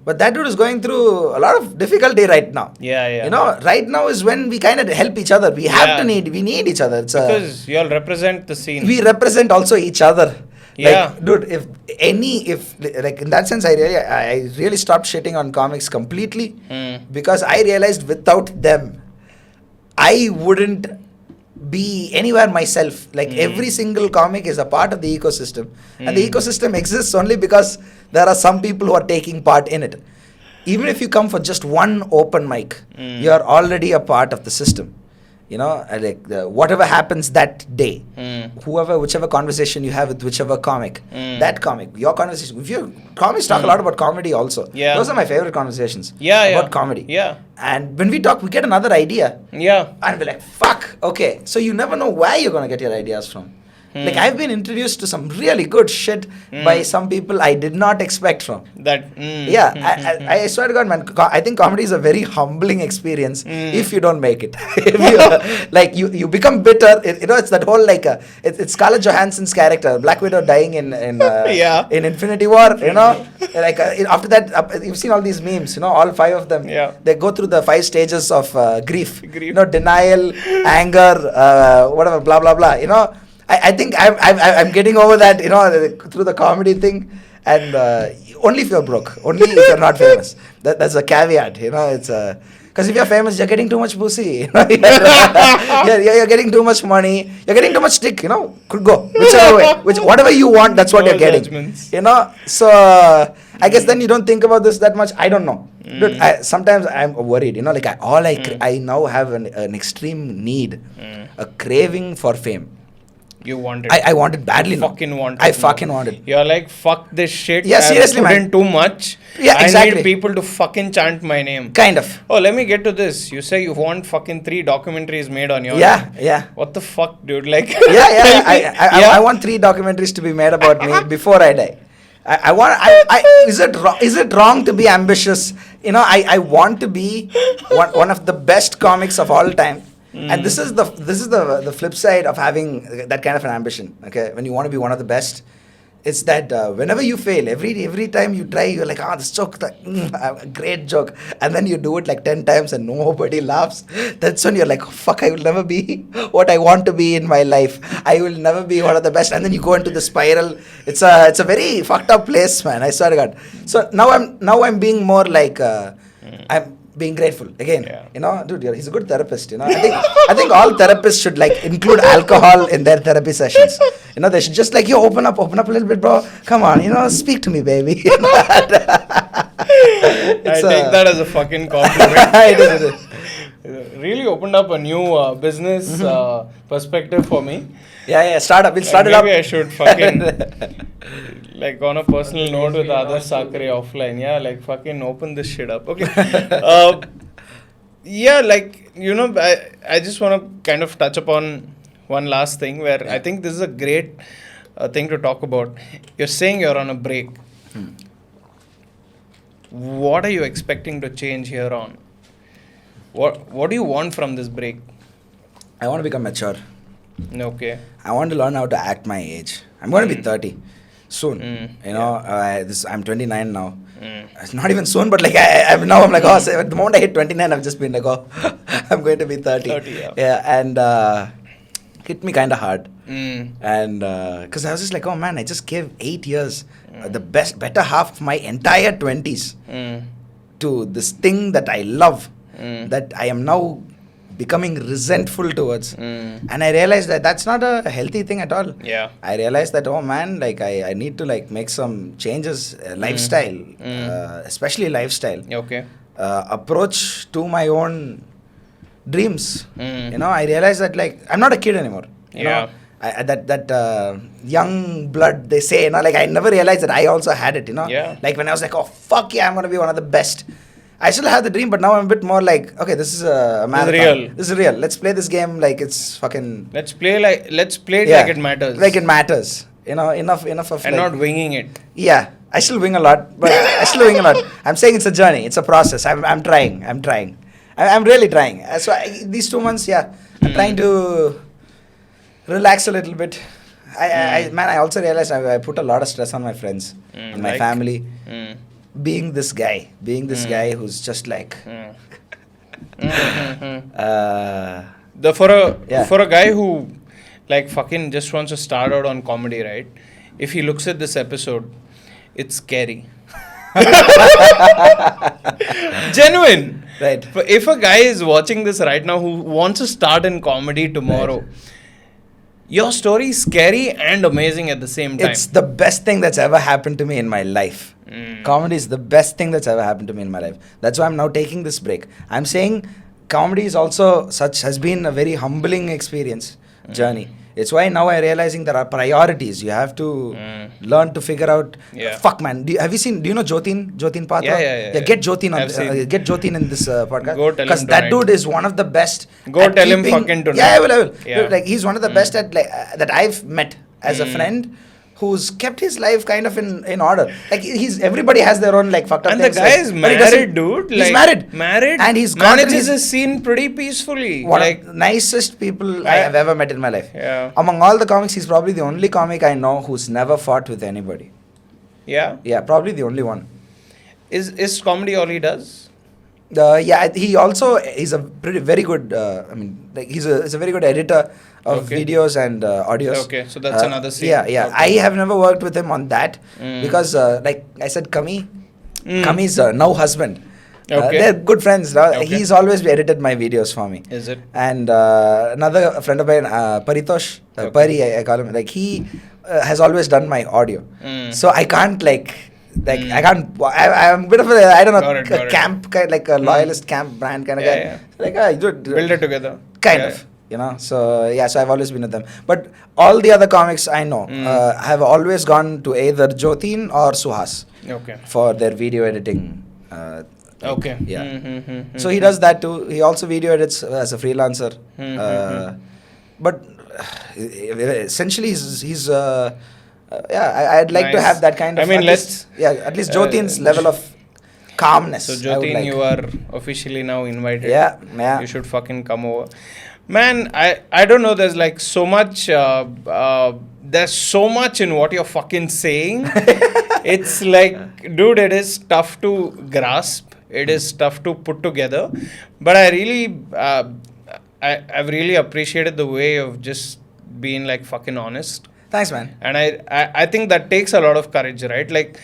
But that dude is going through a lot of difficulty right now. Yeah. You know, right now is when we kind of help each other. We need each other. Because you all represent the scene. We represent also each other. Yeah. Like, dude, if like, in that sense, I really stopped shitting on comics completely because I realized without them, I wouldn't be anywhere myself. Like, every single comic is a part of the ecosystem, and the ecosystem exists only because there are some people who are taking part in it. even if you come for just one open mic, you're already a part of the system. You know, whatever happens that day, whichever conversation you have with whichever comic, that comic, your conversation. If you comics talk a lot about comedy also. Yeah. Those are my favorite conversations. About comedy. Yeah. And when we talk, we get another idea. Yeah. And we're like, fuck, okay. So you never know where you're going to get your ideas from. Like, I've been introduced to some really good shit by some people I did not expect from. I swear to God, man, I think comedy is a very humbling experience if you don't make it. If you become bitter. It's that whole, it's Scarlett Johansson's character, Black Widow dying in Infinity War, after that, you've seen all these memes, all 5 of them. Yeah. They go through the 5 stages of grief. Denial, anger, whatever, blah, blah, blah, I think I'm getting over that, through the comedy thing, and only if you're broke, only if you're not famous. That's a caveat, it's because if you're famous, you're getting too much pussy, you're getting too much money, you're getting too much stick, could go whichever way, whatever you want, that's what you're getting, So I guess then you don't think about this that much. I don't know. Dude, sometimes I'm worried, I now have an extreme need, a craving for fame. You want it. I want it badly. Fucking want it. I fucking want it. You're like, fuck this shit. Yeah, seriously, man. man. Too much. Yeah, exactly. I need people to fucking chant my name. Kind of. Oh, let me get to this. You say you want fucking 3 documentaries made on your name. Yeah. What the fuck, dude? Like. I want 3 documentaries to be made about me before I die. Is it wrong to be ambitious? I want to be one of the best comics of all time. And this is the flip side of having that kind of an ambition. Okay, when you want to be one of the best, it's that whenever you fail, every time you try, you're like, this joke, a great joke, and then you do it like 10 times and nobody laughs. That's when you're like, oh, fuck, I will never be what I want to be in my life. I will never be one of the best, and then you go into the spiral. It's a very fucked up place, man. I swear to God. So now I'm being more like I'm being grateful again. Dude, he's a good therapist. I think all therapists should include alcohol in their therapy sessions. They should just open up a little bit, bro. Come on, speak to me, baby. I take that as a fucking compliment. It is. Really opened up a new business perspective for me. Yeah, startup. We'll start it up. Maybe I should fucking on a personal note with Adarsh Sakare offline. Yeah, fucking open this shit up. Okay. I just want to kind of touch upon one last thing where I think this is a great thing to talk about. You're saying you're on a break. What are you expecting to change here on? What do you want from this break? I want to become mature. Okay. I want to learn how to act my age. I'm going to be 30 soon. I'm 29 now. It's not even soon, but I'm like, the moment I hit 29, I've just been like, I'm going to be 30. And hit me kind of hard. And because I was just like, oh man, I just gave 8 years, the better half of my entire 20s to this thing that I love, that I am now becoming resentful towards. And I realized that that's not a healthy thing at all. Yeah. I realized that, oh man, I need to make some changes, lifestyle, especially lifestyle. Okay. Approach to my own dreams. I realized that I'm not a kid anymore. You know, that young blood, they say, I never realized that I also had it, Yeah. When I was like, oh fuck yeah, I'm going to be one of the best. I still have the dream, but now I'm a bit more okay, this is a marathon. This is real. Let's play this game like it's fucking... Let's play it like it matters. Like it matters. Enough of... And not winging it. Yeah. I still wing a lot, but I'm saying it's a journey. It's a process. I'm trying. I'm really trying. So these 2 months, I'm trying to relax a little bit. I also realized I put a lot of stress on my friends and my family. Being this guy who's just for a guy who fucking just wants to start out on comedy, right? If he looks at this episode, it's scary. Genuine. Right. If a guy is watching this right now who wants to start in comedy tomorrow, your story is scary and amazing at the same time. It's the best thing that's ever happened to me in my life. Comedy is the best thing that's ever happened to me in my life. That's why I'm now taking this break. I'm saying comedy is also has been a very humbling experience, journey. It's why now I'm realizing there are priorities. You have to learn to figure out. Fuck, man. Do you know Jyotin Patra? Yeah. Get Jyotin on. Get Jyotin in this podcast. Go tell him because that dude is one of the best. Go tell him fucking tonight. Yeah, I will. Yeah. Dude, like he's one of the best at that I've met as a friend. Who's kept his life kind of in order. Like everybody has their own like fucked up and things. And the guy is married, dude. He's married. And he's manages his scene pretty peacefully. One of the nicest people I have ever met in my life. Yeah. Among all the comics, he's probably the only comic I know who's never fought with anybody. Yeah? Yeah, probably the only one. Is comedy all he does? He also is a very good. He's a very good editor of videos and audios. Okay, so that's another scene. Yeah. Okay. I have never worked with him on that because, like I said, Kami's now husband. Okay. They're good friends. Okay. He's always edited my videos for me. Is it? And another friend of mine, Paritosh, Pari, I call him. Like he has always done my audio. So I can't I can't. I'm a bit of a camp kind, like a loyalist camp brand kind of guy. Yeah. Like build it together. Kind of. So I've always been with them. But all the other comics I know have always gone to either Jyotin or Suhas. Okay. For their video editing. Okay. Yeah. So he does that too. He also video edits as a freelancer. But essentially he's I'd like to have that kind of. At least Jyotin's level of calmness. So Jyotin, you are officially now invited. Yeah. You should fucking come over. Man, I don't know. There's like so much. There's so much in what you're fucking saying. It's like, dude, it is tough to grasp. It is tough to put together. But I really, I've really appreciated the way of just being like fucking honest. Thanks, man. And I think that takes a lot of courage, right? Like,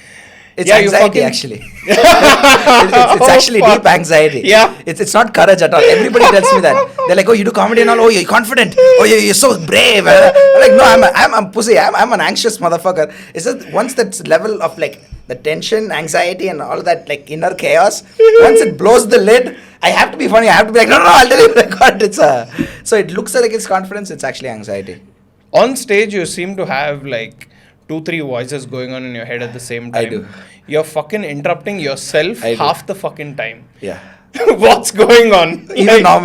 it's anxiety, actually. it's actually deep anxiety. Yeah. It's not courage at all. Everybody tells me that. They're like, oh, you do comedy and all. Oh, you're confident. Oh, you're so brave. I'm like, no, I'm pussy. I'm an anxious motherfucker. It's just once that level of like the tension, anxiety, and all that like inner chaos, once it blows the lid, I have to be funny. I have to be like, no, I'll tell you. Like, God, so it looks like it's confidence. It's actually anxiety. On stage, you seem to have like 2-3 voices going on in your head at the same time. I do. You're fucking interrupting yourself half the fucking time. Yeah. What's going on? Even now.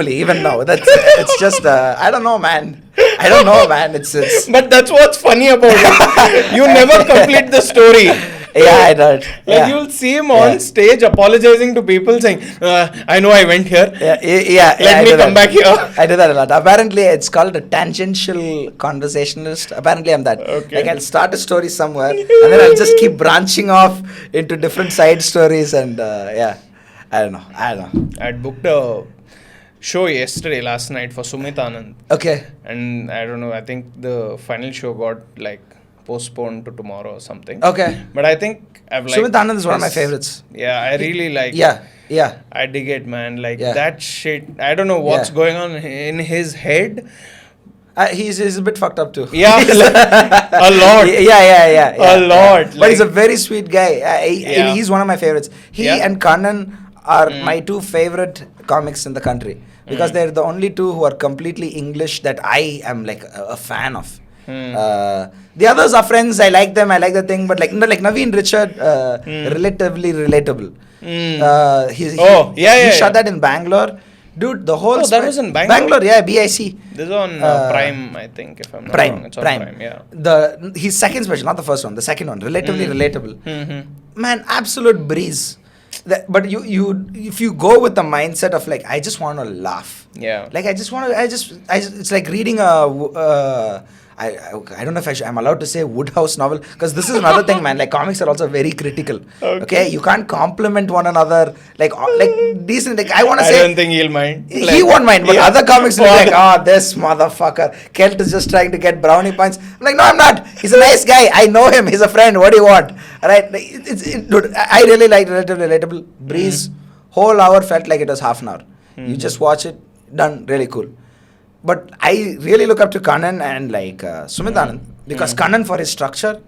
It's just I don't know, man. It's But that's what's funny about it. You never complete the story. Yeah, I know. Like you'll see him on stage apologizing to people saying, I know I went here. Let me come back here. I do that a lot. Apparently, it's called a tangential conversationalist. Apparently, I'm that. Okay. Like I'll start a story somewhere and then I'll just keep branching off into different side stories and I don't know. I'd booked a show last night for Sumit Anand. Okay. And I don't know, I think the final show got like postponed to tomorrow or something. Okay. But I think I've like Sumit Anand is one of my favorites. Yeah, I really like. Yeah. I dig it, man. Like that shit. I don't know what's going on in his head. He's a bit fucked up too. Yeah, a lot. Yeah. A lot. But he's a very sweet guy. He's one of my favorites. He and Kannan are my two favorite comics in the country because they're the only two who are completely English that I am like a fan of. The others are friends. I like them. I like the thing. But like Naveen Richard, relatively relatable. He shot that in Bangalore. Dude, the whole... that was in Bangalore? Bangalore, BIC. This is on Prime, I think, if I'm not wrong. It's on Prime, yeah. His second special, not the first one, the second one, relatively relatable. Man, absolute breeze. But if you go with the mindset of like, I just want to laugh. Yeah. Like, it's like reading a... I don't know if I'm allowed to say Woodhouse novel because this is another thing, man. Like comics are also very critical. Okay, you can't compliment one another like decent. Like I want to say, I don't think he'll mind. He won't mind, but other comics will be like, this motherfucker, Kelt is just trying to get brownie points. I'm like, no, I'm not. He's a nice guy. I know him. He's a friend. What do you want? All right, dude. I really liked Relatively Relatable. Breeze. Whole hour felt like it was half an hour. You just watch it. Done. Really cool. But I really look up to Kannan and like Sumit Anand because Kannan for his structure,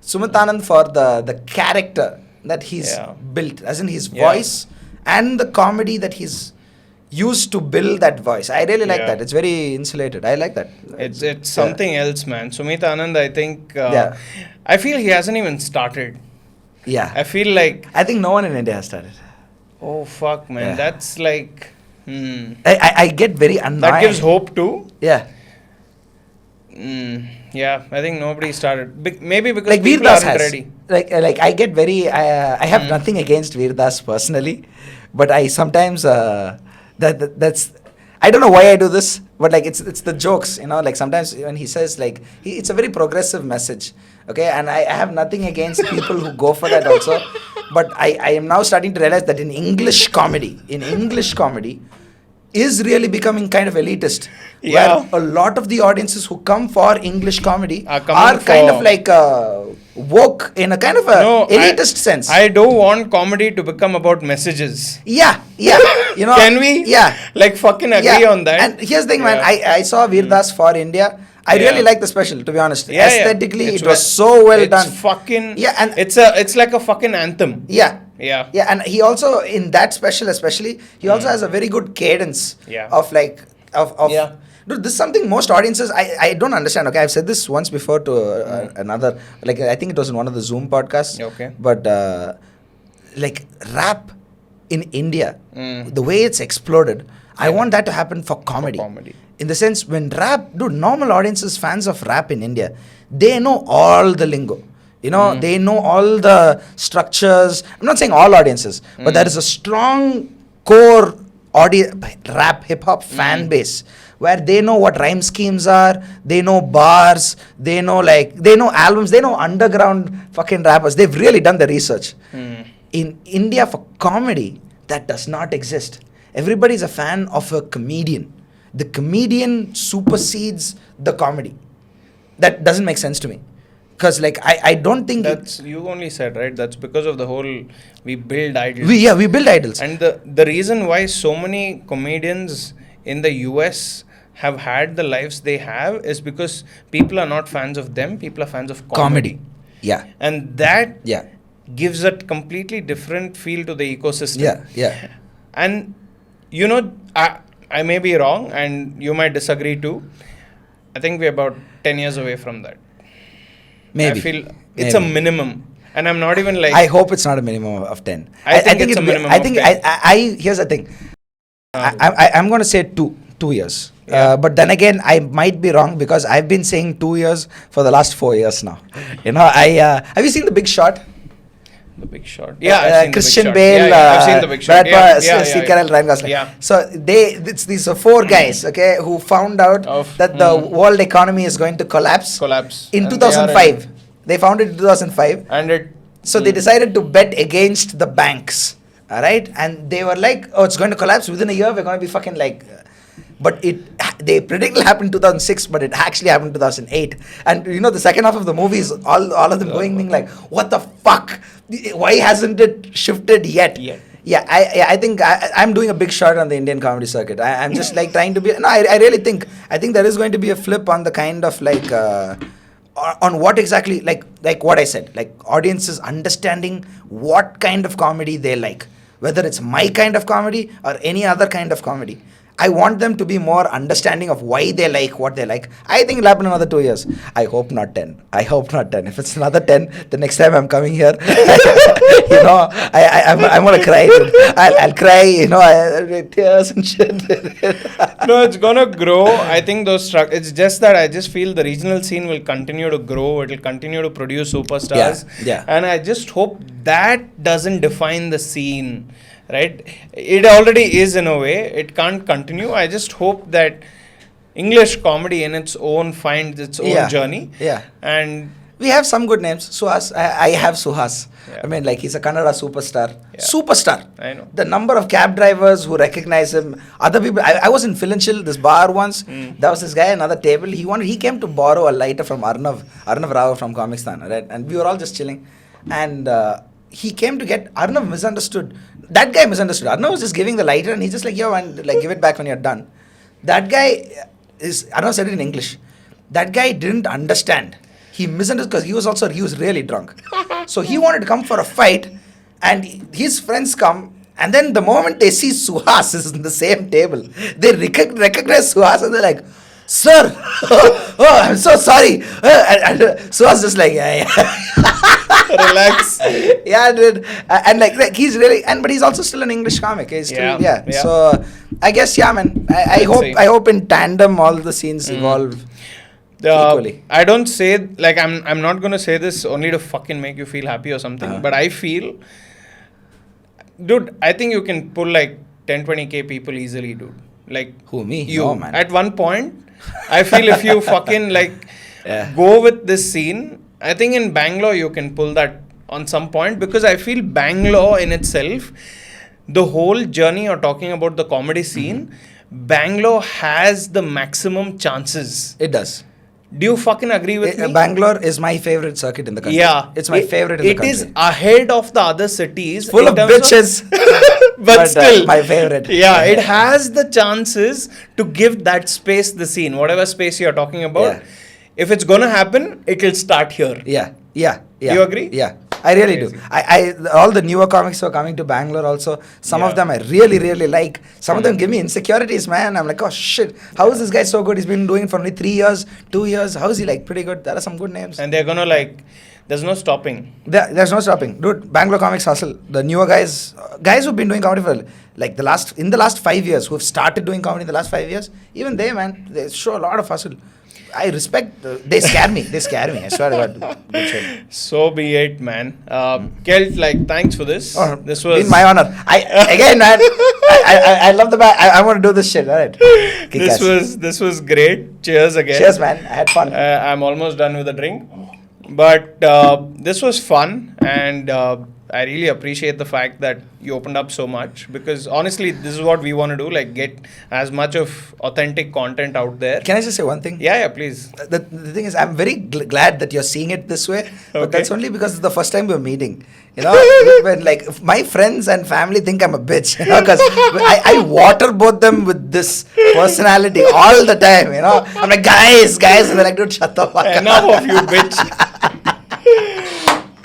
Sumit Anand for the character that he's Yeah. built, as in his Yeah. voice and the comedy that he's used to build that voice. I really like Yeah. that. It's very insulated. I like that. It's Yeah. something else, man. Sumit Anand, I think, Yeah. I feel he hasn't even started. Yeah. I feel like, I think no one in India has started. oh fuck, man, Yeah. that's like, I get very annoyed. that gives hope too. Yeah. Yeah, I think nobody started. Maybe because Like people Veerdas aren't has. ready. Like I get very. I have nothing against Veerdas personally, but I sometimes that's. I don't know why I do this, but like it's the jokes, like sometimes when he says like it's a very progressive message, okay, and I have nothing against people who go for that also, but I am now starting to realize that in English comedy is really becoming kind of elitist. Yeah. Where a lot of the audiences who come for English comedy Are coming are kind for- of like woke in a kind of a No, elitist sense. I don't want comedy to become about messages. Yeah. Can we? Yeah. Like fucking agree on that. And here's the thing, man. Yeah. I saw Veerdas for India. I Yeah. really like the special, to be honest. Yeah, Aesthetically, It's it was well- so well it's done. Fucking. Yeah, and- it's like a fucking anthem. Yeah. Yeah. Yeah, and he also in that special especially, he also has a very good cadence Yeah. of like of Yeah. Dude, this is something most audiences I don't understand. Okay, I've said this once before to another, like I think it was in one of the Zoom podcasts. Okay. But like rap in India, Mm. the way it's exploded, I want that to happen for comedy. comedy. In the sense when rap, dude, normal audiences, fans of rap in India, they know all the lingo. They know all the structures. I'm not saying all audiences, but there is a strong core rap hip hop fan base where they know what rhyme schemes are, they know bars, they know albums, they know underground fucking rappers. They've really done the research. In India for comedy, that does not exist. Everybody's a fan of a comedian. The comedian supersedes the comedy. That doesn't make sense to me. Because like I don't think That's you only said, right? That's because of the whole we build idols. we build idols. And the reason why so many comedians in the US have had the lives they have is because people are not fans of them, people are fans of comedy. Yeah. And that Yeah. gives a completely different feel to the ecosystem. Yeah. And I may be wrong and you might disagree too. I think we're about 10 years away from that. Maybe. I feel it's a minimum. And I'm not even like... I hope it's not a minimum of 10. I think it's a minimum I think of 10. here's the thing. I'm going to say 2 years. Yeah. But then again, I might be wrong because I've been saying 2 years for the last 4 years now. Have you seen The Big Shot? The Big Shot. Yeah, I've seen Christian The Big Shot. Bale, I've seen The Big Shot. Brad Pitt, Steve Carell, Ryan Gosling. Yeah. So it's these 4 guys, okay, who found out that the world economy is going to collapse. And In they 2005. They found it in 2005. And So they decided to bet against the banks. All right, and they were like, "Oh, it's going to collapse within a year. We're going to be fucking like." But they predict it'll happen in 2006, but it actually happened in 2008. And the second half of the movie is all of them going being like, "What the fuck? Why hasn't it shifted yet?" Yeah, I think I'm doing a big shot on the Indian comedy circuit. I'm just like trying to be. No, I really think there is going to be a flip on the kind of like. On what exactly, like what I said, like audiences understanding what kind of comedy they like, whether it's my kind of comedy or any other kind of comedy. I want them to be more understanding of why they like what they like. I think it'll happen in another 2 years. I hope not 10. If it's another 10, the next time I'm coming here, I'm gonna cry. Dude. I'll cry, tears and shit. No, it's gonna grow. I think it's just that I just feel the regional scene will continue to grow. It will continue to produce superstars. Yeah. And I just hope that doesn't define the scene. Right? It already is in a way. It can't continue. I just hope that English comedy in its own finds its own journey. Yeah. And we have some good names. Suhas. I have Suhas. Yeah. I mean, like, he's a Kannada superstar. Yeah. Superstar. I know. The number of cab drivers who recognize him. Other people. I was in Phil and Chill, this bar once. There was this guy at another table. He came to borrow a lighter from Arnav Rao from Comicstan. Right? And we were all just chilling. And he came to get... Arnav misunderstood. That guy misunderstood. Arnav was just giving the lighter and he's just like, yo, and like give it back when you're done. That guy Arnav said it in English. That guy didn't understand. He misunderstood because he was really drunk. So he wanted to come for a fight and his friends come. And then the moment they see Suhas is in the same table, they recognize Suhas and they're like, "Sir, oh, I'm so sorry." And Suhas just like, yeah. Relax. Yeah, dude. And like he's really, but he's also still an English comic. He's still, yeah. So I guess, yeah, man. I hope in tandem all the scenes evolve equally. I don't say, like, I'm not gonna say this only to fucking make you feel happy or something, but I feel, dude, I think you can pull like 10-20K people easily, dude. Like, Who, me? You. No, man. At one point, I feel if you fucking like go with this scene, I think in Bangalore you can pull that on some point, because I feel Bangalore in itself, the whole journey you're talking about the comedy scene, Bangalore has the maximum chances. It does. Do you fucking agree with me? Bangalore is my favorite circuit in the country. Yeah. It's my favorite in the country. It is ahead of the other cities. Full of bitches. but still. My favorite. Yeah, it has the chances to give that space the scene. Whatever space you're talking about. Yeah. If it's going to happen, it will start here. Yeah. You agree? Yeah. I really do. I all the newer comics who are coming to Bangalore also, some of them I really, really like. Some of them give me insecurities, man. I'm like, oh shit, how is this guy so good? He's been doing it for only 3 years, 2 years. How is he like pretty good? There are some good names. And they're going to like, there's no stopping. There's no stopping. Dude, Bangalore comics hustle. The newer guys who've been doing comedy for like in the last 5 years, who've started doing comedy in the last 5 years, even they, man, they show a lot of hustle. I respect. They scare me. I swear to God. Good shit. So be it, man. Kelt, like, thanks for this. Oh, this was been my honor. Again, man. I love the back. I want to do this shit. All right. This was great. Cheers again. Cheers, man. I had fun. I'm almost done with the drink, but this was fun, and I really appreciate the fact that you opened up so much, because honestly, this is what we want to do, like get as much of authentic content out there. Can I just say one thing? Yeah, please. The thing is, I'm very glad that you're seeing it this way, but that's only because it's the first time we're meeting. You know, when like my friends and family think I'm a bitch, you know, because I water both them with this personality all the time, you know. I'm like, guys, and they're like, dude, shut the fuck up. Enough of you, bitch.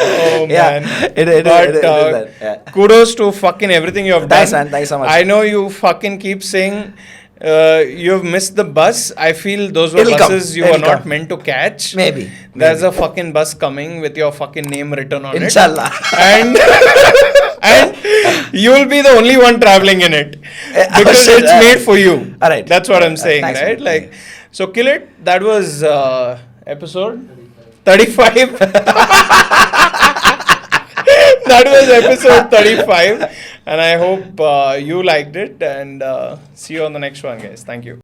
Oh, yeah, man. It is that. Yeah. Kudos to fucking everything you have Thanks, done. man. Thanks so much. I know you fucking keep saying you've missed the bus. I feel those were It'll buses you It'll were not come. meant to catch. Maybe. There's a fucking bus coming with your fucking name written on Inshallah. it. And you'll be the only one traveling in it. Because shit. it's made for you. All right. That's what I'm saying, Thanks, right? man. Like, so kill it. That was episode 35. That was episode 35, and I hope you liked it, and see you on the next one, guys. Thank you.